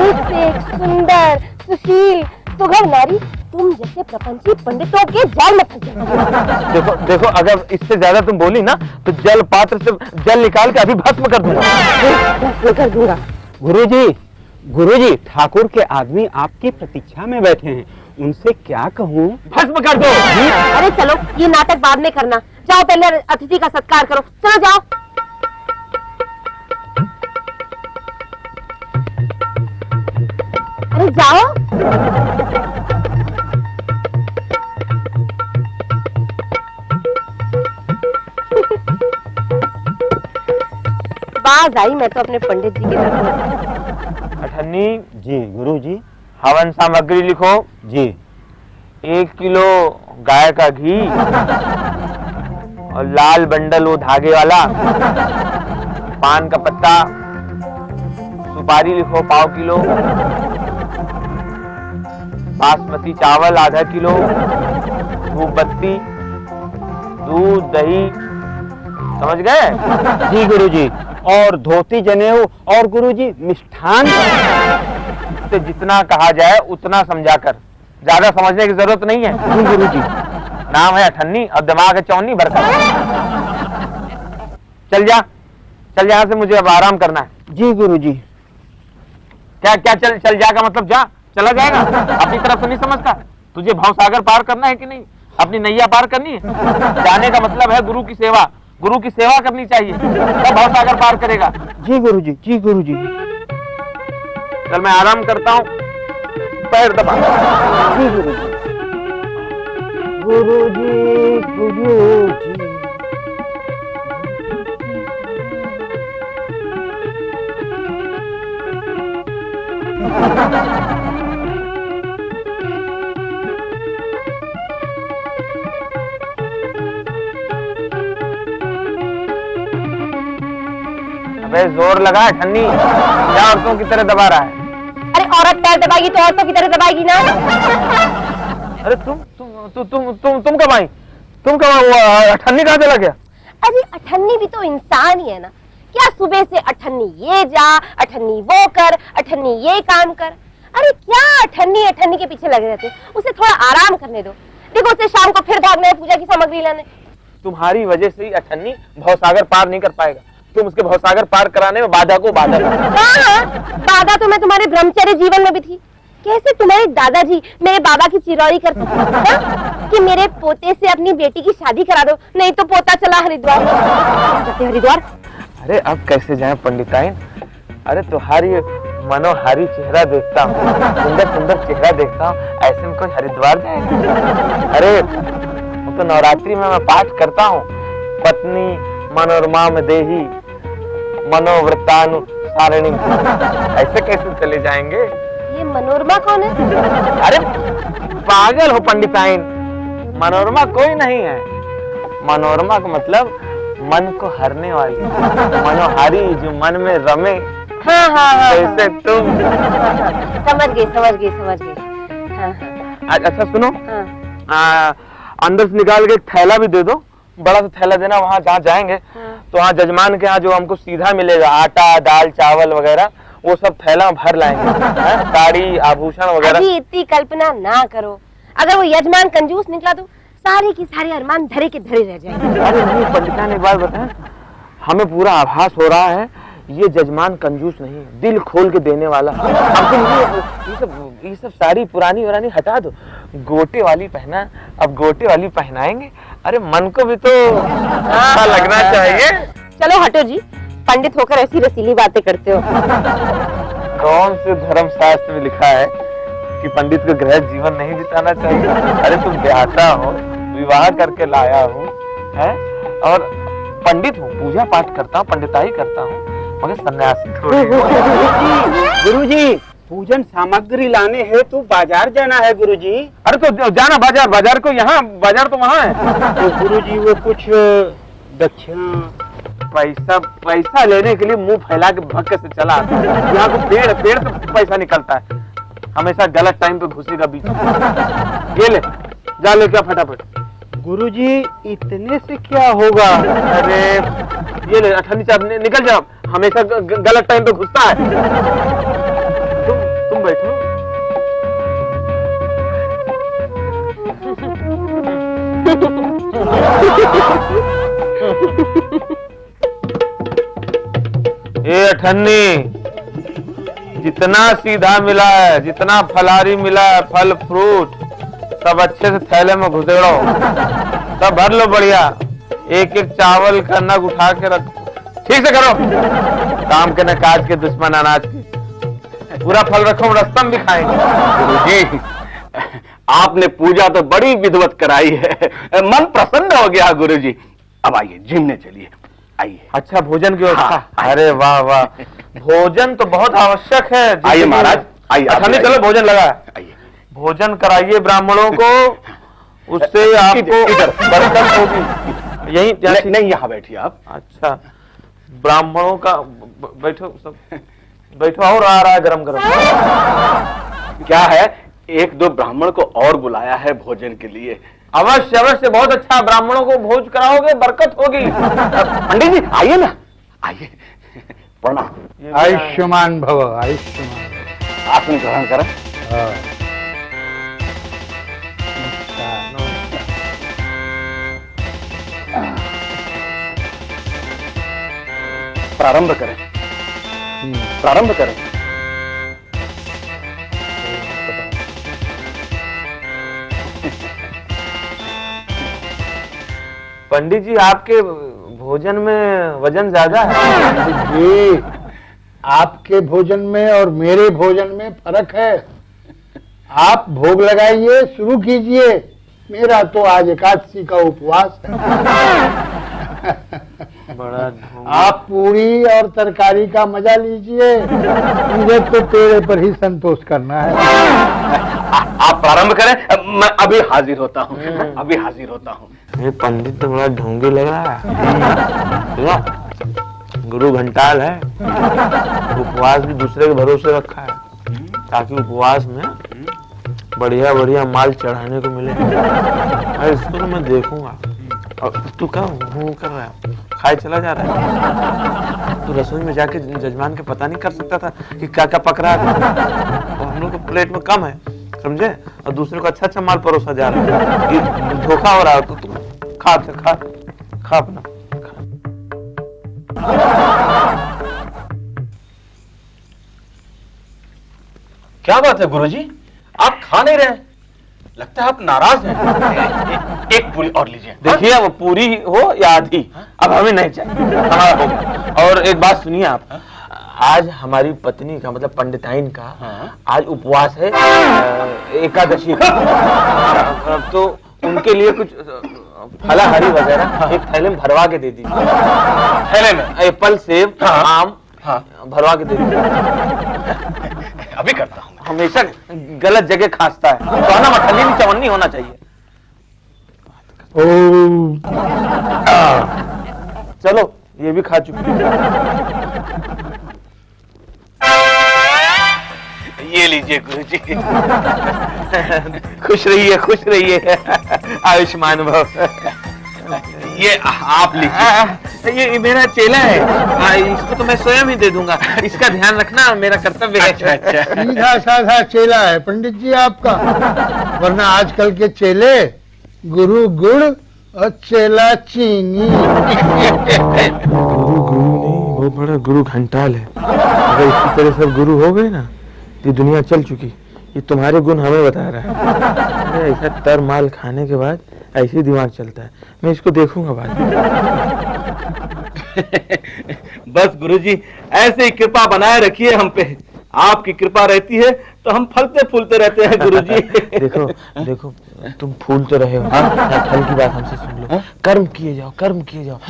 एक से एक सुंदर, सुशील, सुघड़ नारी तुम जैसे प्रपंची पंडितों के जाल में फंस जाओ। देखो अगर इससे ज्यादा तुम बोली ना तो जल पात्र से जल निकाल के अभी भस्म कर दूंगा। गुरुजी, ठाकुर के आदमी आपकी प्रतीक्षा में बैठे हैं, उनसे क्या कहूँ? भस्म कर दो। अरे चलो, ये नाटक बाद में करना, जाओ पहले अतिथि का सत्कार करो, चलो जाओ। अरे जाओ। बाज आई मैं तो अपने पंडित जी के तरफ। अठन्नी जी गुरुजी। हवन सामग्री लिखो। जी। 1 किलो गाय का घी और लाल बंडल वो धागे वाला, पान का पत्ता, सुपारी लिखो 1/4 किलो, बासमती चावल आधा किलो, धूप बत्ती, दूध, दही, समझ गए? जी गुरुजी। और धोती जनेऊ और गुरुजी मिष्ठान। तो जितना कहा जाए उतना समझाकर, ज्यादा समझने की जरूरत नहीं है। गुरुजी। नाम है अठन्नी और दिमाग है चौनी भरकर। चल जा यहाँ से, मुझे अब आराम करना है। जी गुरुजी। क्या चल जा का मतलब जा, चला जाएगा? अपनी तरफ से नहीं समझता? तुझे भवसागर पार करना है कि नहीं? अपनी नैया पार करनी है? जाने का मतलब है गुरु की सेवा, गुरु की सेवा करनी चाहिए, तब भवसागर पार करेगा। जी गुरुजी, जी गुरुजी। चल मैं आराम करता हूँ, पैर दबा। जी गुरुजी। गुरुजी, गुरुजी। अबे जोर लगा ठन्नी, क्या औरतों की तरह दबा रहा है? अरे औरत पैर दबाएगी तो औरतों की तरह दबाएगी ना। अरे तुम कब आई? तुम कब? ठन्नी कहाँ चला गया? अरे अठन्नी भी तो इंसान ही है ना, क्या सुबह से अठन्नी ये जा, अठन्नी वो कर, अठन्नी ये काम कर। अरे क्या अठन्नी अठन्नी के पीछे लगे रहते, उसे थोड़ा आराम करने दो। देखो उसे शाम को फिर भागना है पूजा की सामग्री लाने। तुम्हारी वजह से ही अठन्नी भवसागर पार नहीं कर पाएगा। तुम उसके भवसागर पार कराने में बाधा को बाधा। हाँ, बाधा तो मैं तुम्हारे ब्रह्मचर्य जीवन में भी थी। कैसे तुम्हारे दादाजी मेरे बाबा की चिरौरी करते थे कि मेरे पोते से अपनी बेटी की शादी करा दो, नहीं तो पोता चला हरिद्वार। हरिद्वार अरे अब कैसे जाएं पंडिताइन? अरे तुम्हारी मनोहारी चेहरा देखता हूँ, सुंदर सुंदर चेहरा देखता हूँ, ऐसे में कोई हरिद्वार जाएगा? अरे वो तो नवरात्रि में मैं पाठ करता हूँ, पत्नी मनोरमा में देही मनोव्रतानु सारिणी। ऐसे कैसे चले जाएंगे? ये मनोरमा कौन है? अरे पागल हो पंडिताइन, मनोरमा कोई नहीं है। मनोरमा का मतलब मन को हरने वाली, मनोहारी, जो मन में रमे। हाँ हाँ हाँ, जैसे तुम। समझ गई समझ गई समझ गई। हाँ हाँ अच्छा सुनो, हाँ। अंदर से निकाल के एक थैला भी दे दो, बड़ा सा थैला देना। वहाँ जहाँ जाएंगे तो वहाँ जजमान के यहाँ जो हमको सीधा मिलेगा, आटा दाल चावल वगैरह, वो सब थैला में भर लाएंगे। साड़ी आभूषण वगैरह। अभी इतनी कल्पना ना करो, अगर वो यजमान कंजूस निकला तो सारे की सारे अरमान धरे के धरे रह जाएंगे। अरे नहीं पंडिता ने एक बात बताया, हमें पूरा आभास हो रहा है ये जजमान कंजूस नहीं, दिल खोल के देने वाला। अब तुम ये सब सारी पुरानी वरानी हटा दो, गोटे वाली पहना, अब गोटे वाली पहनाएंगे। अरे मन को भी तो अच्छा लगना चाहिए। चलो हटो जी, पंडित होकर ऐसी रसीली बातें करते हो। कौन से धर्म शास्त्र में लिखा है कि पंडित को गृह जीवन नहीं बिताना चाहिए? अरे तुम ब्याहता हो, विवाह करके लाया हो, है? और पंडित हूँ, पूजा पाठ करता हूँ, पंडिताई करता हूँ, मगर सन्यासी थोड़ी। गुरुजी, पूजन सामग्री लाने है तो बाजार जाना है गुरुजी। अरे तो जाना बाजार, बाजार को यहाँ, बाजार तो वहाँ है। तो गुरुजी वो कुछ दक्षिणा। पैसा लेने के लिए मुंह फैला के भक्क से चला आता है। यहाँ को पेड़ से पैसा निकलता है, हमेशा गलत टाइम पे घुसेगा बीच में। ये ले, जा ले क्या फटाफट। गुरुजी इतने से क्या होगा? अरे ये ले, अठन्नी चाप निकल जाओ, हमेशा गलत टाइम पे घुसता है। तुम बैठो। ये अठन्नी, जितना सीधा मिला है, जितना फलारी मिला है, फल फ्रूट सब अच्छे से थैले में घुसेड़ो, सब भर लो बढ़िया। एक एक चावल का नग उठा के रखो, ठीक से करो। काम के न काज के, दुश्मन अनाज के। पूरा फल रखो, रस्तम भी खाएंगे। गुरुजी, आपने पूजा तो बड़ी विधिवत कराई है, मन प्रसन्न हो गया गुरुजी। अब आइए जिमने चलिए, आइए। अच्छा भोजन की व्यवस्था? हाँ, अरे वाह वाह, भोजन तो बहुत आवश्यक है। आइए महाराज, आइए। अठन्नी चलो भोजन लगा, आइए। भोजन कराइए ब्राह्मणों को, उससे आपको इधर बरकत होगी। यही नहीं, यहाँ बैठिए आप। अच्छा, ब्राह्मणों का बैठो, सब बैठो। और आ रहा है गरम गरम। क्या है, एक दो ब्राह्मण को और बुलाया है भोजन के लिए। अवश्य अवश्य, बहुत अच्छा, ब्राह्मणों को भोज कराओगे, बरकत होगी। पंडित जी आइए ना, आइए। प्रणाम। आयुष्मान भव, आयुष्मान। आसन ग्रहण करें। प्रारंभ करें, प्रारंभ करें। पंडित जी, आपके भोजन में वजन ज्यादा है। जी, आपके भोजन में और मेरे भोजन में फर्क है। आप भोग लगाइए, शुरू कीजिए। मेरा तो आज एकादशी का उपवास है। बड़ा आप पूरी और तरकारी का मजा लीजिए। मुझे तो तेरे पर ही संतोष करना है। आप प्रारंभ करें, मैं अभी हाजिर होता हूँ। अभी हाजिर होता हूँ। ये पंडित तो बड़ा ढोंगी लग रहा है। सुनो, गुरु घंटाल है, उपवास भी दूसरे के भरोसे रखा है ताकि उपवास में बढ़िया बढ़िया माल चढ़ाने को मिले। अरे इसको तो मैं देखूंगा। और तू क्या हूँ कर रहा है, खाए चला जा रहा है। तू रसोई में जाके जजमान के पता नहीं कर सकता था कि क्या क्या पक रहा है। और हम लोग को प्लेट में कम है, समझे, और दूसरे को अच्छा अच्छा माल परोसा जा रहा है। ये धोखा हो रहा है। तो तू खा खा खा अपना खा। क्या बात है गुरुजी, आप खा नहीं रहे? लगता है आप नाराज हैं। एक पूरी और लीजिए। देखिए, वो पूरी हो या आधी, अब हमें नहीं चाहिए, हमारा हो गया। और एक बात सुनिए आप, आज हमारी पत्नी का मतलब पंडिताइन का आज उपवास है, एकादशी का। तो उनके लिए कुछ फलाहारी वगैरह एक थैले में भरवा के दे दीजिए। थैले में एप्पल, सेब, आम भरवा के दे दीजिए। अभी करता हूँ। हमेशा गलत जगह खांसता है, तो आना मठली में चवन्नी होना चाहिए। चलो, ये भी खा चुकी। ये लीजिए गुरुजी। खुश रहिए आयुष्मान भव। ये आप लीजिए। ये मेरा चेला है, इसको तो मैं स्वयं ही दे दूंगा। इसका ध्यान रखना मेरा कर्तव्य है। अच्छा। सीधा साधा चेला है पंडित जी आपका, वरना आजकल के चेले गुरु गुड़ और चेला चीनी। गुरु नहीं, वो बड़ा गुरु घंटाल है। अगर इसी तरह सब गुरु हो गए ना, ये दुनिया चल चुकी। ये तुम्हारे गुण हमें बता रहा है। अरे ऐसा तर माल खाने के बाद ऐसे ही दिमाग चलता है। मैं इसको देखूंगा बाद में। बस गुरुजी, ऐसे ही कृपा बनाए रखिए हम पे। आपकी कृपा रहती है तो हम फलते फूलते रहते हैं गुरुजी। देखो तुम फूल तो रहे हो, फल की बात हमसे सुन लो। कर्म किए जाओ।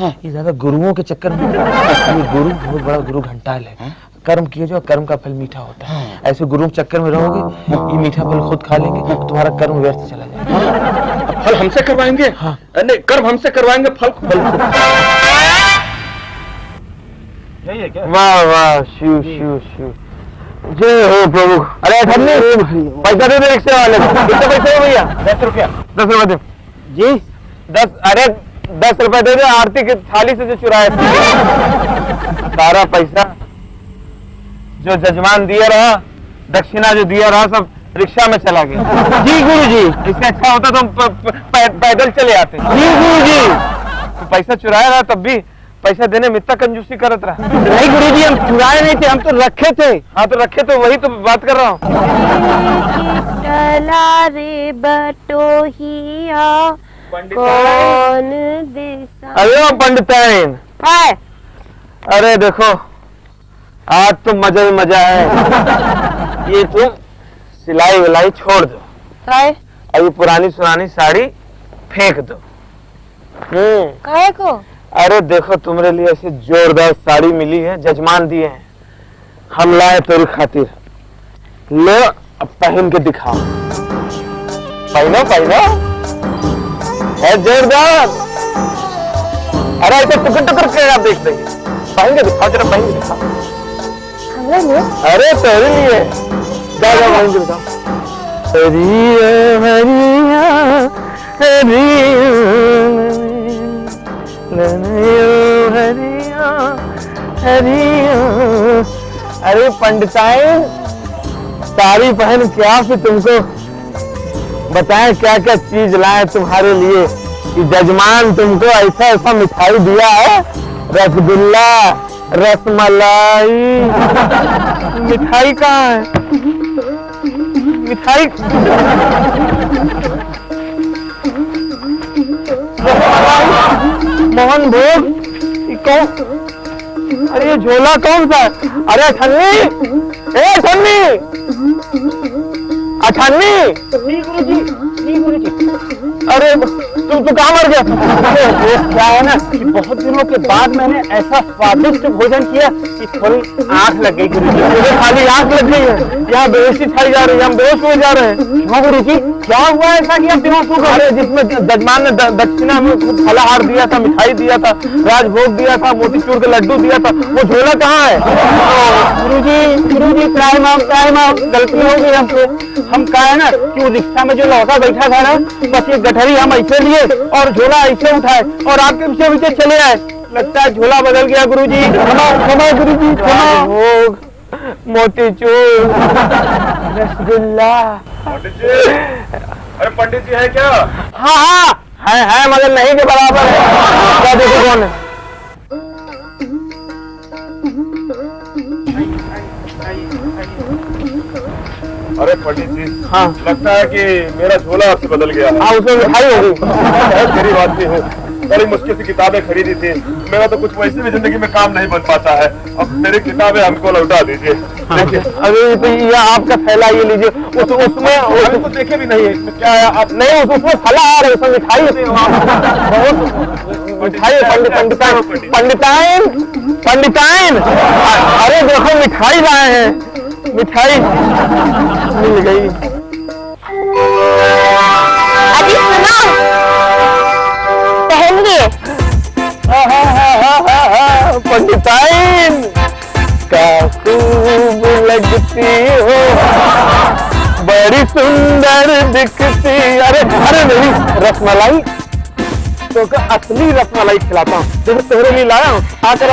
ये ज्यादा गुरुओं के चक्कर में, ये गुरु बहुत बड़ा गुरु घंटाल है। कर्म किए जाओ, कर्म का फल मीठा होता है। ऐसे गुरु के चक्कर में रहोगे, ये मीठा फल खुद खा लेंगे, तुम्हारा कर्म व्यर्थ चला जाएगा। फल हमसे करवाएंगे? हाँ। नहीं, कर्म हमसे करवाएंगे, फल यही है क्या? वाह, शिव जय हो प्रभु। अरे पैसा दे दे रिक्शे वाले को। कितने पैसे हो भैया? 10 रुपया। 10 रुपए दे जी। 10 रुपए दे दो। आरती की थाली से जो चुराए सारा पैसा जो जजमान दिया रहा, दक्षिणा जो दिया रहा, सब रिक्शा में चला गया। जी गुरु जी, इससे अच्छा होता तो हम पैदल चले आते। जी गुरु जी, तो पैसा चुराया रहा तब भी पैसा देने में इतना कंजूसी करत रहा। नहीं गुरु जी, हम चुराए नहीं थे, हम तो रखे थे। हाँ तो रखे, तो वही तो बात कर रहा हूँ। चला रे बटोहिया कौन दिशा। अरे पंडिताइन, अरे देखो आज तो मजा ही मजा है। ये तुम सिलाई विलाई छोड़ दो, और ये पुरानी सुरानी साड़ी फेंक दो। काहे को? अरे देखो, तुम्हारे लिए ऐसे जोरदार साड़ी मिली है, जजमान दिए हैं, हम लाए तेरी खातिर। लो अब पहन के दिखाओ। पहनो है जोरदार। अरे ऐसे टुकर के आप देख रहे, पहन के दिखाओ जरा, पहन के दिखाओ। अरे तेरे लिए जाओ पहन के दिखाओ। अरे पंडिताइन, साड़ी पहन क्या फिर तुमको बताएं क्या क्या चीज लाए तुम्हारे लिए कि जजमान तुमको ऐसा मिठाई दिया है। रसगुल्ला, रसमलाई। मिठाई कहाँ है? मिठाई मोहन भोग कौन? अरे ये झोला कौन सा? अरे छन्नी, ए छन्नी, छन्नी। अरे तू कहाँ मर गया? अरे क्या है ना कि बहुत दिनों के बाद मैंने ऐसा स्वादिष्ट भोजन किया कि थोड़ी आंख लग गई गुरुजी। मुझे खाली आंख लग गई है, यहाँ बेहोशी छाई जा रही है, हम बेहोश हुए जा रहे हैं। हाँ गुरुजी, क्या हुआ ऐसा कि आप बेहोश हो गए? जिसमें जजमान ने दक्षिणा में फलाहार दिया था, मिठाई दिया था, राजभोग दिया था, मोतीचूर के लड्डू दिया था, वो झोला कहाँ है? गुरुजी टाइम गलती हो गई हमसे। हम कहा है ना कि वो रिक्शा में जो लौटा बैठा था ना, बस ये गठरी हम ऐसे लिए और झोला ऐसे उठाए और आपके पीछे पीछे चले आए। लगता है झोला बदल गया गुरुजी। क्षमा गुरुजी, क्षमा। मोतीचूर, रसगुल्ला। अरे पंडित जी है क्या? हाँ है मगर नहीं के बराबर है। क्या देखो कौन है? अरे पंडित जी, हाँ लगता है कि मेरा झोला आपसे बदल गया है। हाँ, उसमें मिठाई होगी। बहुत गरीब आदमी हूँ, बड़ी मुश्किल से किताबें खरीदी थी, मेरा तो कुछ वैसे भी जिंदगी में काम नहीं बन पाता है। अब मेरी किताबें हमको लौटा दीजिए। देखिए, अरे तो ये आपका थैला ये लीजिए। उसमें तो देखे भी नहीं है इसमें क्या है। आप नहीं, उसमें फलाहार है, उसमें मिठाई है, बहुत मिठाई है। पंडिताइन, अरे देखो मिठाई लाए हैं, मिठाई मिल गई। अभी सुनो, पहनिए। पंडिताइन क्या खूब लगती हो, बड़ी सुंदर दिखती। अरे मेरी रसमलाई तो असली रसमलाई खिलाता हूँ, देखो तेरे लिए लाया हूँ। आकर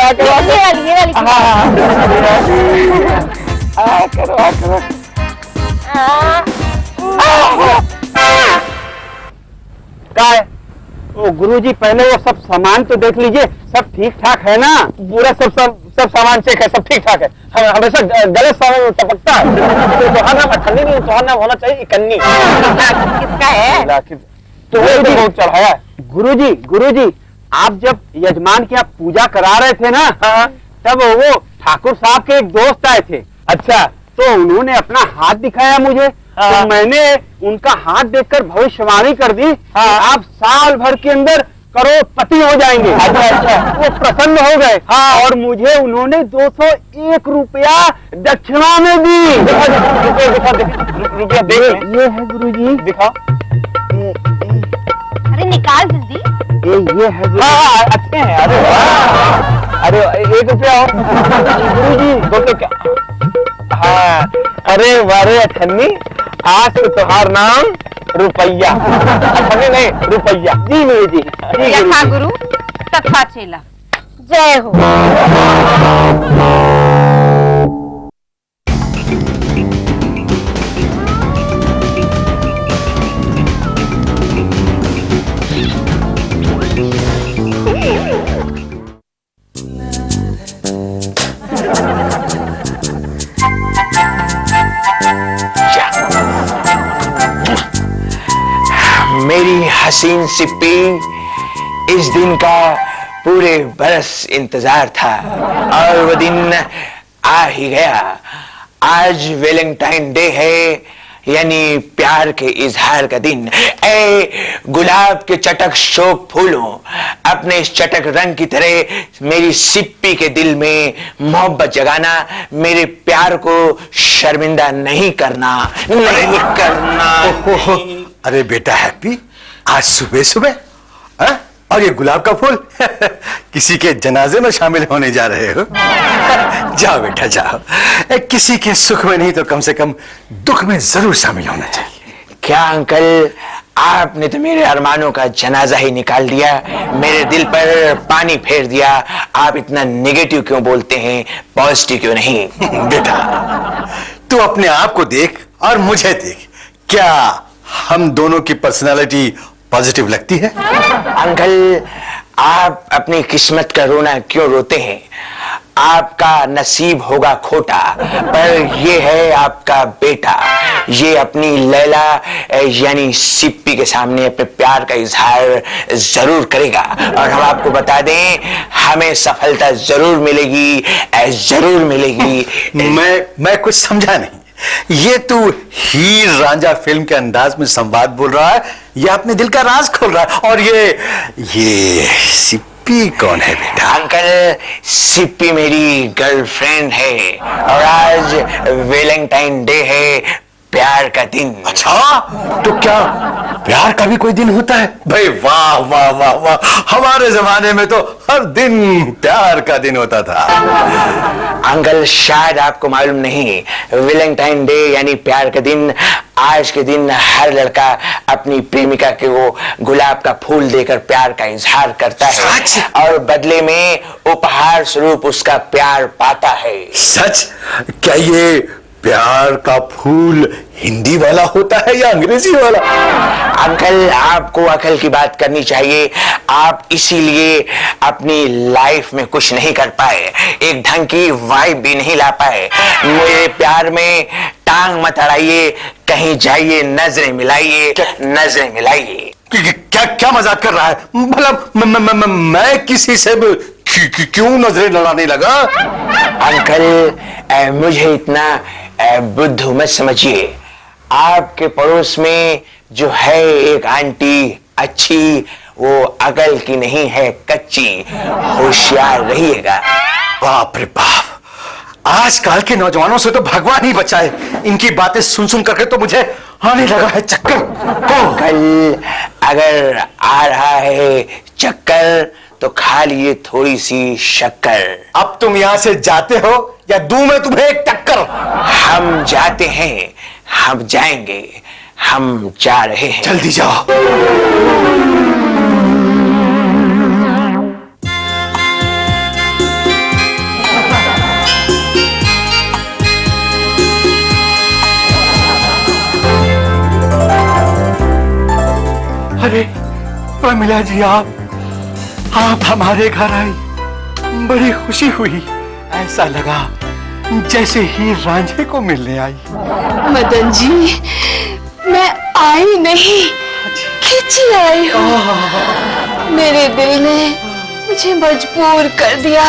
क्या है? ओ गुरुजी, पहले वो सब सामान तो देख लीजिए, सब ठीक ठाक है ना? पूरा सब सामान चेक है, सब ठीक ठाक है। हमेशा गलत सामान टपकता है। तो नाम अठन्नी नहीं, तो नाम होना चाहिए इकन्नी। किसका है? तो वो तो बहुत चढ़ाया है। गुरुजी, आप जब यजमान की आप पूजा करा रहे थे ना, तब वो ठाकुर साहब के एक दोस्त आए थे। अच्छा, तो उन्होंने अपना हाथ दिखाया मुझे, तो मैंने उनका हाथ देखकर भविष्यवाणी कर दी, आप साल भर के अंदर करोड़पति हो जाएंगे। अच्छा, वो प्रसन्न हो गए। और मुझे उन्होंने 201 रुपया दक्षिणा में दी। रुपया देख, ये है गुरुजी, दिखाओ। अरे निकाल जल्दी। ये है अच्छे हैं। अरे 1 रुपया हो गुरुजी, बोलो क्या? हाँ, अरे वारे अठन्नी, आज तो तुम्हार नाम रुपया। अठन्नी नहीं, रुपया। जी मेरे जी। यथा गुरु तथा चेला। जय हो। मेरी हसीन सिप्पी, इस दिन का पूरे बरस इंतजार था और वो दिन आ ही गया। आज वैलेंटाइन डे है, यानी प्यार के इजहार का दिन। ए गुलाब के चटक शोक फूलों, अपने इस चटक रंग की तरह मेरी सिप्पी के दिल में मोहब्बत जगाना, मेरे प्यार को शर्मिंदा नहीं करना। अरे बेटा हैप्पी, आज सुबह सुबह और ये गुलाब का फूल किसी के जनाजे में शामिल होने जा रहे हो? जाओ बेटा जाओ, किसी के सुख में नहीं तो कम से कम दुख में जरूर शामिल होना चाहिए। क्या अंकल, आपने तो मेरे अरमानों का जनाजा ही निकाल दिया, मेरे दिल पर पानी फेर दिया। आप इतना नेगेटिव क्यों बोलते हैं, पॉजिटिव क्यों नहीं? बेटा तू अपने आप को देख और मुझे देख, क्या हम दोनों की पर्सनालिटी पॉजिटिव लगती है? अंकल, आप अपनी किस्मत का रोना क्यों रोते हैं? आपका नसीब होगा खोटा, पर ये है आपका बेटा। ये अपनी लैला यानी सिप्पी के सामने अपने प्यार का इजहार जरूर करेगा, और हम आपको बता दें हमें सफलता जरूर मिलेगी, जरूर मिलेगी। मैं कुछ समझा नहीं। ये तू हीर रांझा फिल्म के अंदाज में संवाद बोल रहा है, ये अपने दिल का राज खोल रहा है। और ये सिप्पी कौन है बेटा? अंकल, सिप्पी मेरी गर्लफ्रेंड है, और आज वैलेंटाइन डे है, प्यार का दिन। अच्छा, तो क्या प्यार का भी कोई दिन होता है? भाई वाह वाह वाह वाह, हमारे जमाने में तो हर दिन प्यार का दिन होता था। अंकल, शायद आपको मालूम नहीं, वैलेंटाइन डे यानी प्यार का दिन, आज के दिन हर लड़का अपनी प्रेमिका के वो गुलाब का फूल देकर प्यार का इजहार करता है, और बदले में उपहार स्वरूप उसका प्यार पाता है। सच? क्या ये प्यार का फूल हिंदी वाला होता है या अंग्रेजी वाला? अंकल, आपको अकल की बात करनी चाहिए। आप इसीलिए अपनी लाइफ में कुछ नहीं कर पाए, एक ढंग की वाइब भी नहीं ला पाए। मेरे प्यार में टांग मत अड़ाइए, कहीं जाइए, नजरें मिलाइए, नजरें मिलाइए। क्या क्या मजाक कर रहा है? मतलब मैं किसी से क्यों नजरें लड़ाने लगा? अंकल, मुझे इतना बुद्धू मत समझिए। आपके पड़ोस में जो है एक आंटी अच्छी, वो अकल की नहीं है, कच्ची। होशियार रहिएगा। बाप रे बाप, आजकल के नौजवानों से तो भगवान ही बचाए। इनकी बातें सुन सुन करके तो मुझे आने लगा है चक्कर। अंकल, अगर आ रहा है चक्कर तो खा लिए थोड़ी सी शक्कर। अब तुम यहाँ से जाते हो या दूं मैं तुम्हें एक टक्कर? हम जाते हैं, हम जाएंगे, हम जा रहे हैं। जल्दी जाओ। अरे प्रमिला जी, आप हमारे घर आई, बड़ी खुशी हुई। ऐसा लगा जैसे ही रांझे को मिलने आई। मदन जी, मैं आई नहीं, खिंची आई हूँ। मेरे दिल ने मुझे मजबूर कर दिया।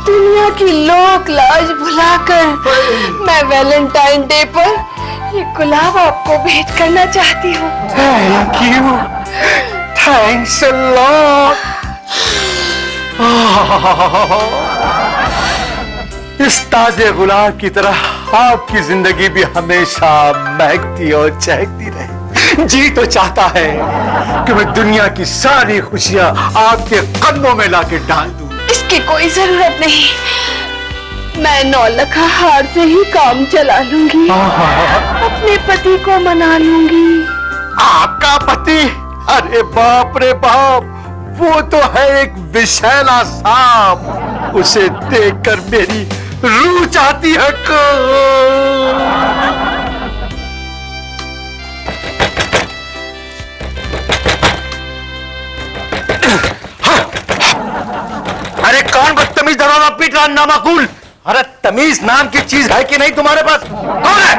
दुनिया की लोक लाज भुलाकर मैं वैलेंटाइन डे पर ये गुलाब आपको भेंट करना चाहती हूँ। Thank you, thanks a lot. इस ताजे गुलाब की तरह आपकी जिंदगी भी हमेशा महकती और चहकती रहे। जी तो चाहता है कि मैं दुनिया की सारी खुशियां आपके कदमों में लाके डाल दूं। इसकी कोई जरूरत नहीं, मैं नौलखा हार से ही काम चला लूंगी, अपने पति को मना लूंगी। आपका पति? अरे बाप रे बाप, वो तो है एक विषैला सांप। उसे देखकर मेरी रूह चाहती है अरे कौन बदतमीज दरवाजा पीट रहा नामाकुल? अरे तमीज नाम की चीज है कि नहीं तुम्हारे पास? कौन है?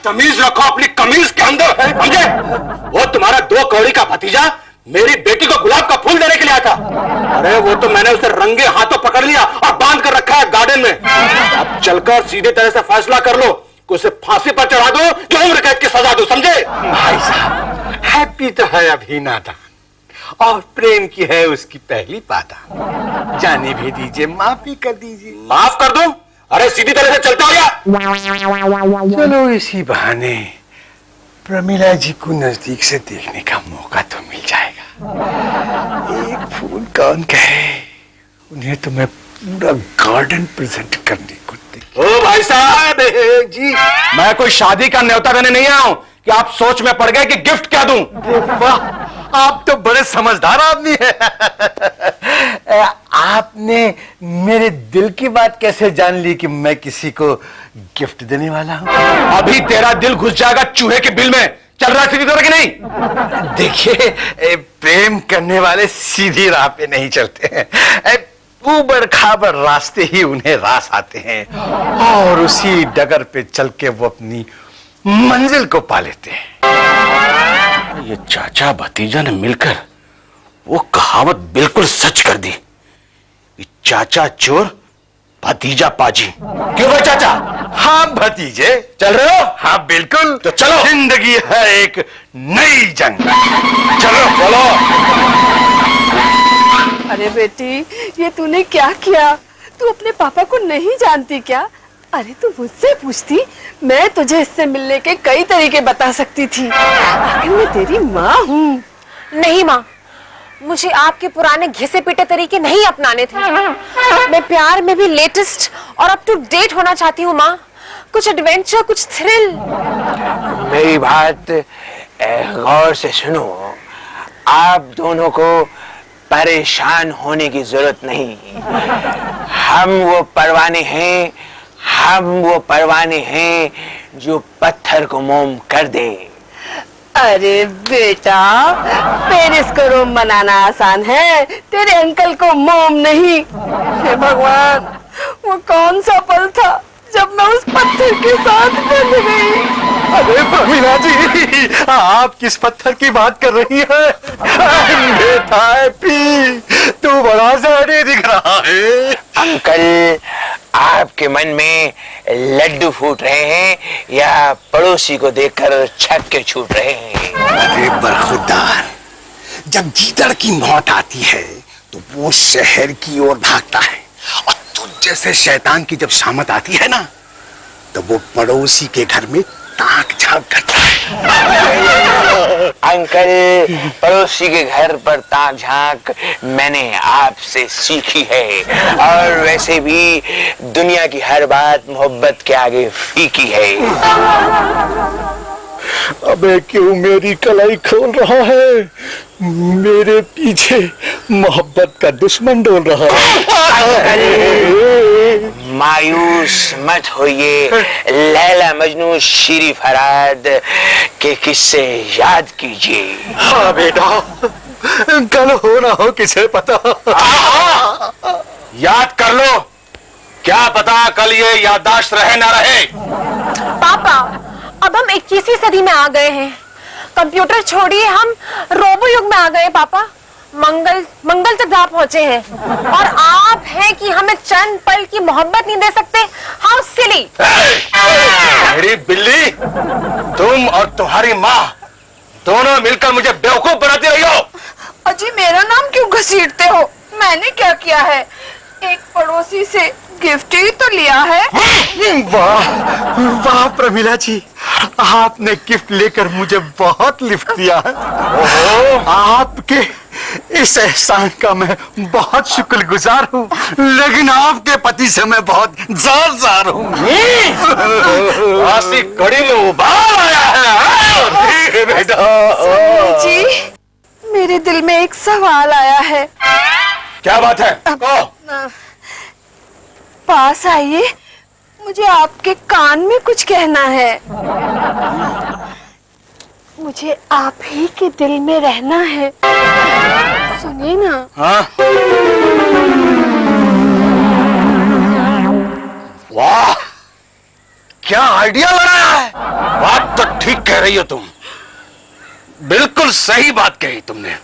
तमीज रखो अपनी कमीज के अंदर, समझे? वो तुम्हारा 2 कौड़ी का भतीजा मेरी बेटी को गुलाब का फूल देने के लिए आया था। अरे वो तो मैंने उसे रंगे हाथों पकड़ लिया और बांध कर रखा है गार्डन में। अब चलकर सीधे तरह से फैसला कर लो कि उसे फांसी पर चढ़ा दो कि उम्र कैद की सजा दो, समझे? भाई साहब, हैप्पी तो है अभी नादान, और प्रेम की है उसकी पहली पादा। जाने भी दीजिए, माफी कर दीजिए। माफ कर दूं? अरे सीधी तरह से चलते हो या? चलो इसी बहाने प्रमिला जी को नजदीक से देखने का मौका तो मिल जाएगा। एक फूल कौन कहे, उन्हें तो मैं पूरा गार्डन प्रेजेंट करने को ओ भाई साहब जी, मैं कोई शादी का न्योता देने नहीं आया हूं कि आप सोच में पड़ गए कि गिफ्ट क्या दूं। वाह, आप तो बड़े समझदार आदमी हैं। आपने मेरे दिल की बात कैसे जान ली कि मैं किसी को गिफ्ट देने वाला हूं? अभी तेरा दिल घुस जाएगा चूहे के बिल में। चल रहा है सीधी तरह कि नहीं? देखिए, प्रेम करने वाले सीधी राह पे नहीं चलते हैं। ऊबड़ खाबड़ रास्ते ही उन्हें रास आते हैं और उसी डगर पे चल के वो अपनी मंजिल को पा लेते हैं। ये चाचा भतीजा ने मिलकर वो कहावत बिल्कुल सच कर दी। ये चाचा चोर भतीजा पाजी। क्यों भाई चाचा? हाँ भतीजे, चल रहे हो? हाँ बिल्कुल। तो चलो, जिंदगी है एक नई जंग। चलो चलो। अरे बेटी, ये तूने क्या किया? तू अपने पापा को नहीं जानती क्या? अरे तू मुझसे पूछती, मैं तुझे इससे मिलने के कई तरीके बता सकती थी। आखिर मैं तेरी माँ हूँ। नहीं माँ, मुझे आपके पुराने घिसे पीटे तरीके नहीं अपनाने थे। मैं प्यार में भी लेटेस्ट और अप टू डेट होना चाहती हूँ माँ। कुछ एडवेंचर, कुछ थ्रिल। मेरी बात गौर से सुनो। आप दोनों को परेशान होने की जरूरत नहीं। हम वो परवाने हैं जो पत्थर को मोम कर दे। अरे बेटा, पेरिस को रोम बनाना आसान है, तेरे अंकल को मोम नहीं। हे भगवान, वो कौन सा पल था जब मैं उस पत्थर के साथ बंध गई। अरे प्रमीला जी, आप किस पत्थर की बात कर रही है? बेटा हैप्पी, तू बड़ा सैडी दिख रहा है। अंकल, आपके मन में लड्डू फूट रहे हैं या पड़ोसी को देखकर छक्के छूट रहे हैं? अरे बरखुरदार, जब गीदड़ की मौत आती है तो वो शहर की ओर भागता है और तुझ जैसे शैतान की जब शामत आती है ना, तो वो पड़ोसी के घर में ताक झांक करता है। अंकल, पड़ोसी के घर पर ताक झांक मैंने आपसे सीखी है, और वैसे भी दुनिया की हर बात मोहब्बत के आगे फीकी है। अबे क्यों मेरी कलाई खोल रहा है? मेरे पीछे मोहब्बत का दुश्मन डोल रहा है। मायूस मत होइए। लैला मजनू शीरी फराद के किस्से याद कीजिए। हाँ बेटा, कल हो ना हो किसे पता। याद कर लो, क्या पता कल ये याददाश्त रहे ना रहे। पापा, अब हम 21वीं सदी में आ गए हैं। कंप्यूटर छोड़िए, हम रोबो युग में आ गए। पापा, मंगल तक जा पहुंचे हैं और आप हैं कि हमें चंद पल की मोहब्बत नहीं दे सकते। How silly. मेरी बिल्ली, तुम और तुम्हारी माँ दोनों मिलकर मुझे बेवकूफ बनाती रही हो। अजी, मेरा नाम क्यों घसीटते हो? मैंने क्या किया है? एक पड़ोसी से गिफ्ट ही तो लिया है। वाह वाह प्रमीला जी, आपने गिफ्ट लेकर मुझे बहुत लिफ्ट दिया है। आपके इस एहसान का मैं बहुत शुक्रगुजार हूँ, लेकिन आपके पति से मैं बहुत जार हूँ। आसी कड़ी में उबाल आया है। जी, मेरे दिल में एक सवाल आया है। क्या बात है? पास आइए, मुझे आपके कान में कुछ कहना है। मुझे आप ही के दिल में रहना है, सुनिए ना। हाँ? वाह, क्या आइडिया लगाया है। बात तो ठीक कह रही हो तुम, बिल्कुल सही बात कही तुमने।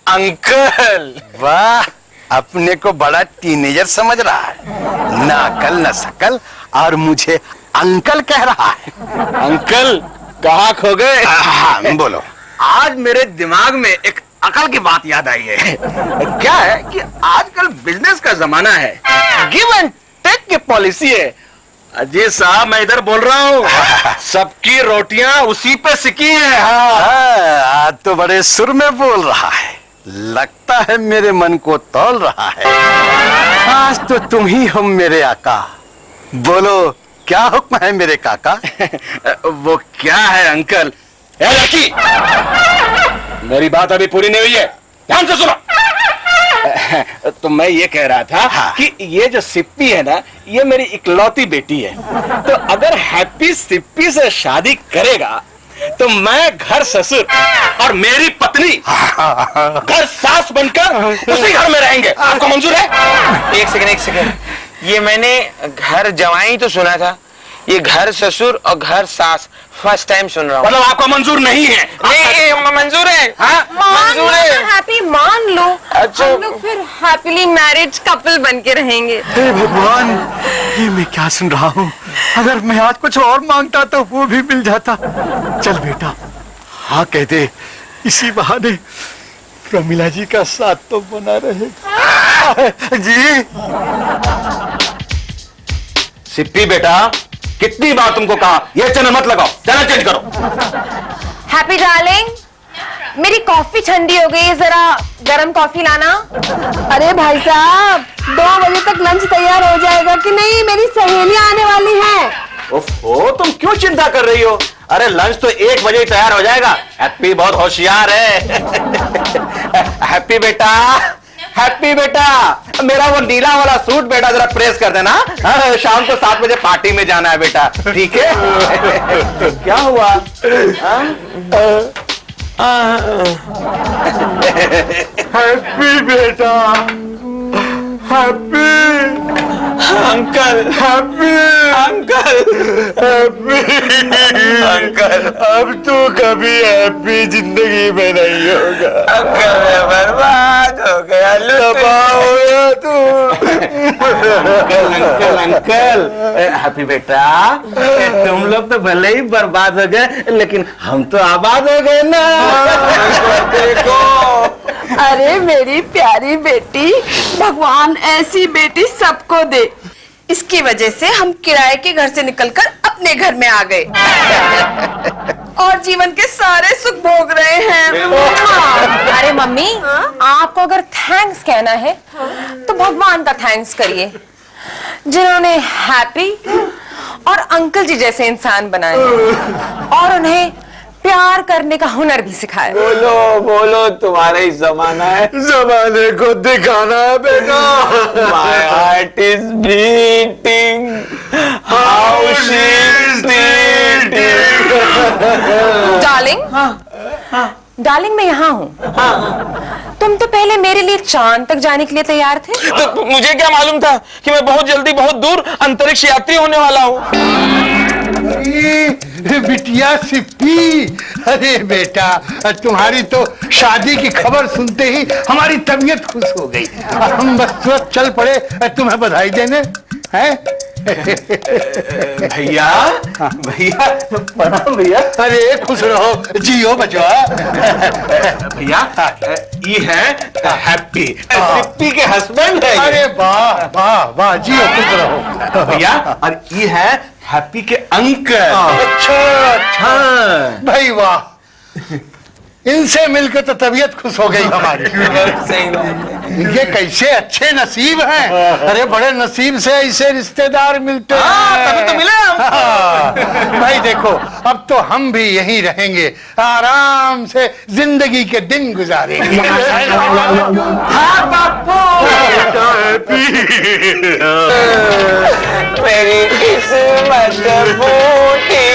अंकल, वाह, अपने को बड़ा टीनेजर समझ रहा है, ना अकल न शकल, और मुझे अंकल कह रहा है। अंकल कहाँ खो गए? हाँ, बोलो। आज मेरे दिमाग में एक अकल की बात याद आई है। क्या है कि आजकल बिजनेस का जमाना है, गिव एंड टेक की पॉलिसी है। अजी साहब, मैं इधर बोल रहा हूँ, सबकी रोटियां उसी पे सिकी हैं। आज तो बड़े सुर में बोल रहा है, लगता है मेरे मन को तौल रहा है। आज तो तुम ही हो मेरे आका, बोलो क्या हुक्म है मेरे काका? वो क्या है अंकल? ए लड़की, मेरी बात अभी पूरी नहीं हुई है, ध्यान से सुनो। तो मैं ये कह रहा था कि ये जो सिप्पी है ना, ये मेरी इकलौती बेटी है। तो अगर हैप्पी सिप्पी से शादी करेगा तो मैं घर ससुर और मेरी पत्नी घर सास बनकर उसी घर में रहेंगे। आपको मंजूर है? एक सेकंड, ये मैंने घर जवाई तो सुना था, ये घर ससुर और घर सास फर्स्ट टाइम सुन रहा हूँ। मतलब आपको मंजूर नहीं है? नहीं, मंजूर है। हाँ, मंजूर है। हैप्पी मान लो। अच्छा। हम लोग फिर हैप्पीली मैरिज कपल बन के रहेंगे। हे भगवान, ये मैं क्या सुन रहा हूँ? अगर मैं आज कुछ और मांगता तो वो भी मिल जाता। चल बेटा, हाँ कह दे, इसी बहाने प्रमिला जी का साथ तो बना रहे। जी सिप्पी बेटा, कितनी बार तुमको कहा ये चैनल मत लगाओ, चैनल चेंज करो। हैप्पी डार्लिंग, मेरी कॉफी ठंडी हो गई, जरा गरम कॉफी लाना। अरे भाई साहब, 2 बजे तक लंच तैयार हो जाएगा कि नहीं? मेरी सहेलियां आने वाली हैं। ओहो, तुम क्यों चिंता कर रही हो? अरे लंच तो 1 बजे ही तैयार हो जाएगा। हैप्पी बहुत होशियार है। हैप्पी बेटा, हैप्पी बेटा, मेरा वो नीला वाला सूट बेटा जरा प्रेस कर देना। शाम को 7 बजे पार्टी में जाना है बेटा, ठीक है? क्या हुआ? हैप्पी बेटा, happy uncle, happy uncle, happy uncle, अब तो कभी हैप्पी जिंदगी में नहीं होगा। अंकल मैं बर्बाद हो गया, तबाह हो गया तू। अंकल अंकल अंकल, हैप्पी बेटा, तुम लोग तो भले ही बर्बाद हो गए, लेकिन हम तो आबाद हो गए ना। देखो। अरे मेरी प्यारी बेटी, भगवान ऐसी बेटी सबको दे। इसकी वजह से हम किराए के घर से निकलकर अपने घर में आ गए और जीवन के सारे सुख भोग रहे हैं। अरे मम्मी, आपको अगर थैंक्स कहना है तो भगवान का थैंक्स करिए, जिन्होंने हैप्पी और अंकल जी जैसे इंसान बनाए और उन्हें प्यार करने का हुनर भी सिखाया। बोलो बोलो, तुम्हारा ही जमाना है। जमाने को दिखाना है बेटा। My heart is beating, how she is beating. Darling, darling मैं यहाँ हूँ। तुम तो पहले मेरे लिए चांद तक जाने के लिए तैयार थे। तो मुझे क्या मालूम था कि मैं बहुत जल्दी बहुत दूर अंतरिक्ष यात्री होने वाला हूँ। बिटिया सिप्पी, अरे बेटा, तुम्हारी तो शादी की खबर सुनते ही हमारी तबीयत खुश हो गई। हम बस तुरंत चल पड़े तुम्हें बधाई देने। हैं? भैया, भैया प्रणाम भैया। अरे खुश रहो, जियो बचवा। भैया, ये है हैप्पी, सिप्पी के हस्बैंड है ये। अरे वाह वाह वाह, जियो खुश रहो भैया, और ये है हैप्पी के अंकल। अच्छा अच्छा भाई, वाह, इनसे मिलकर तो तबीयत खुश हो गई हमारी। सही बात है। ये कैसे अच्छे नसीब हैं। अरे बड़े नसीब से ऐसे रिश्तेदार मिलते हैं। तभी तो मिले हम। हाँ, भाई देखो, अब तो हम भी यहीं रहेंगे, आराम से जिंदगी के दिन गुजारेंगे। हाँ बापू। मेरी किस्मत फूटी।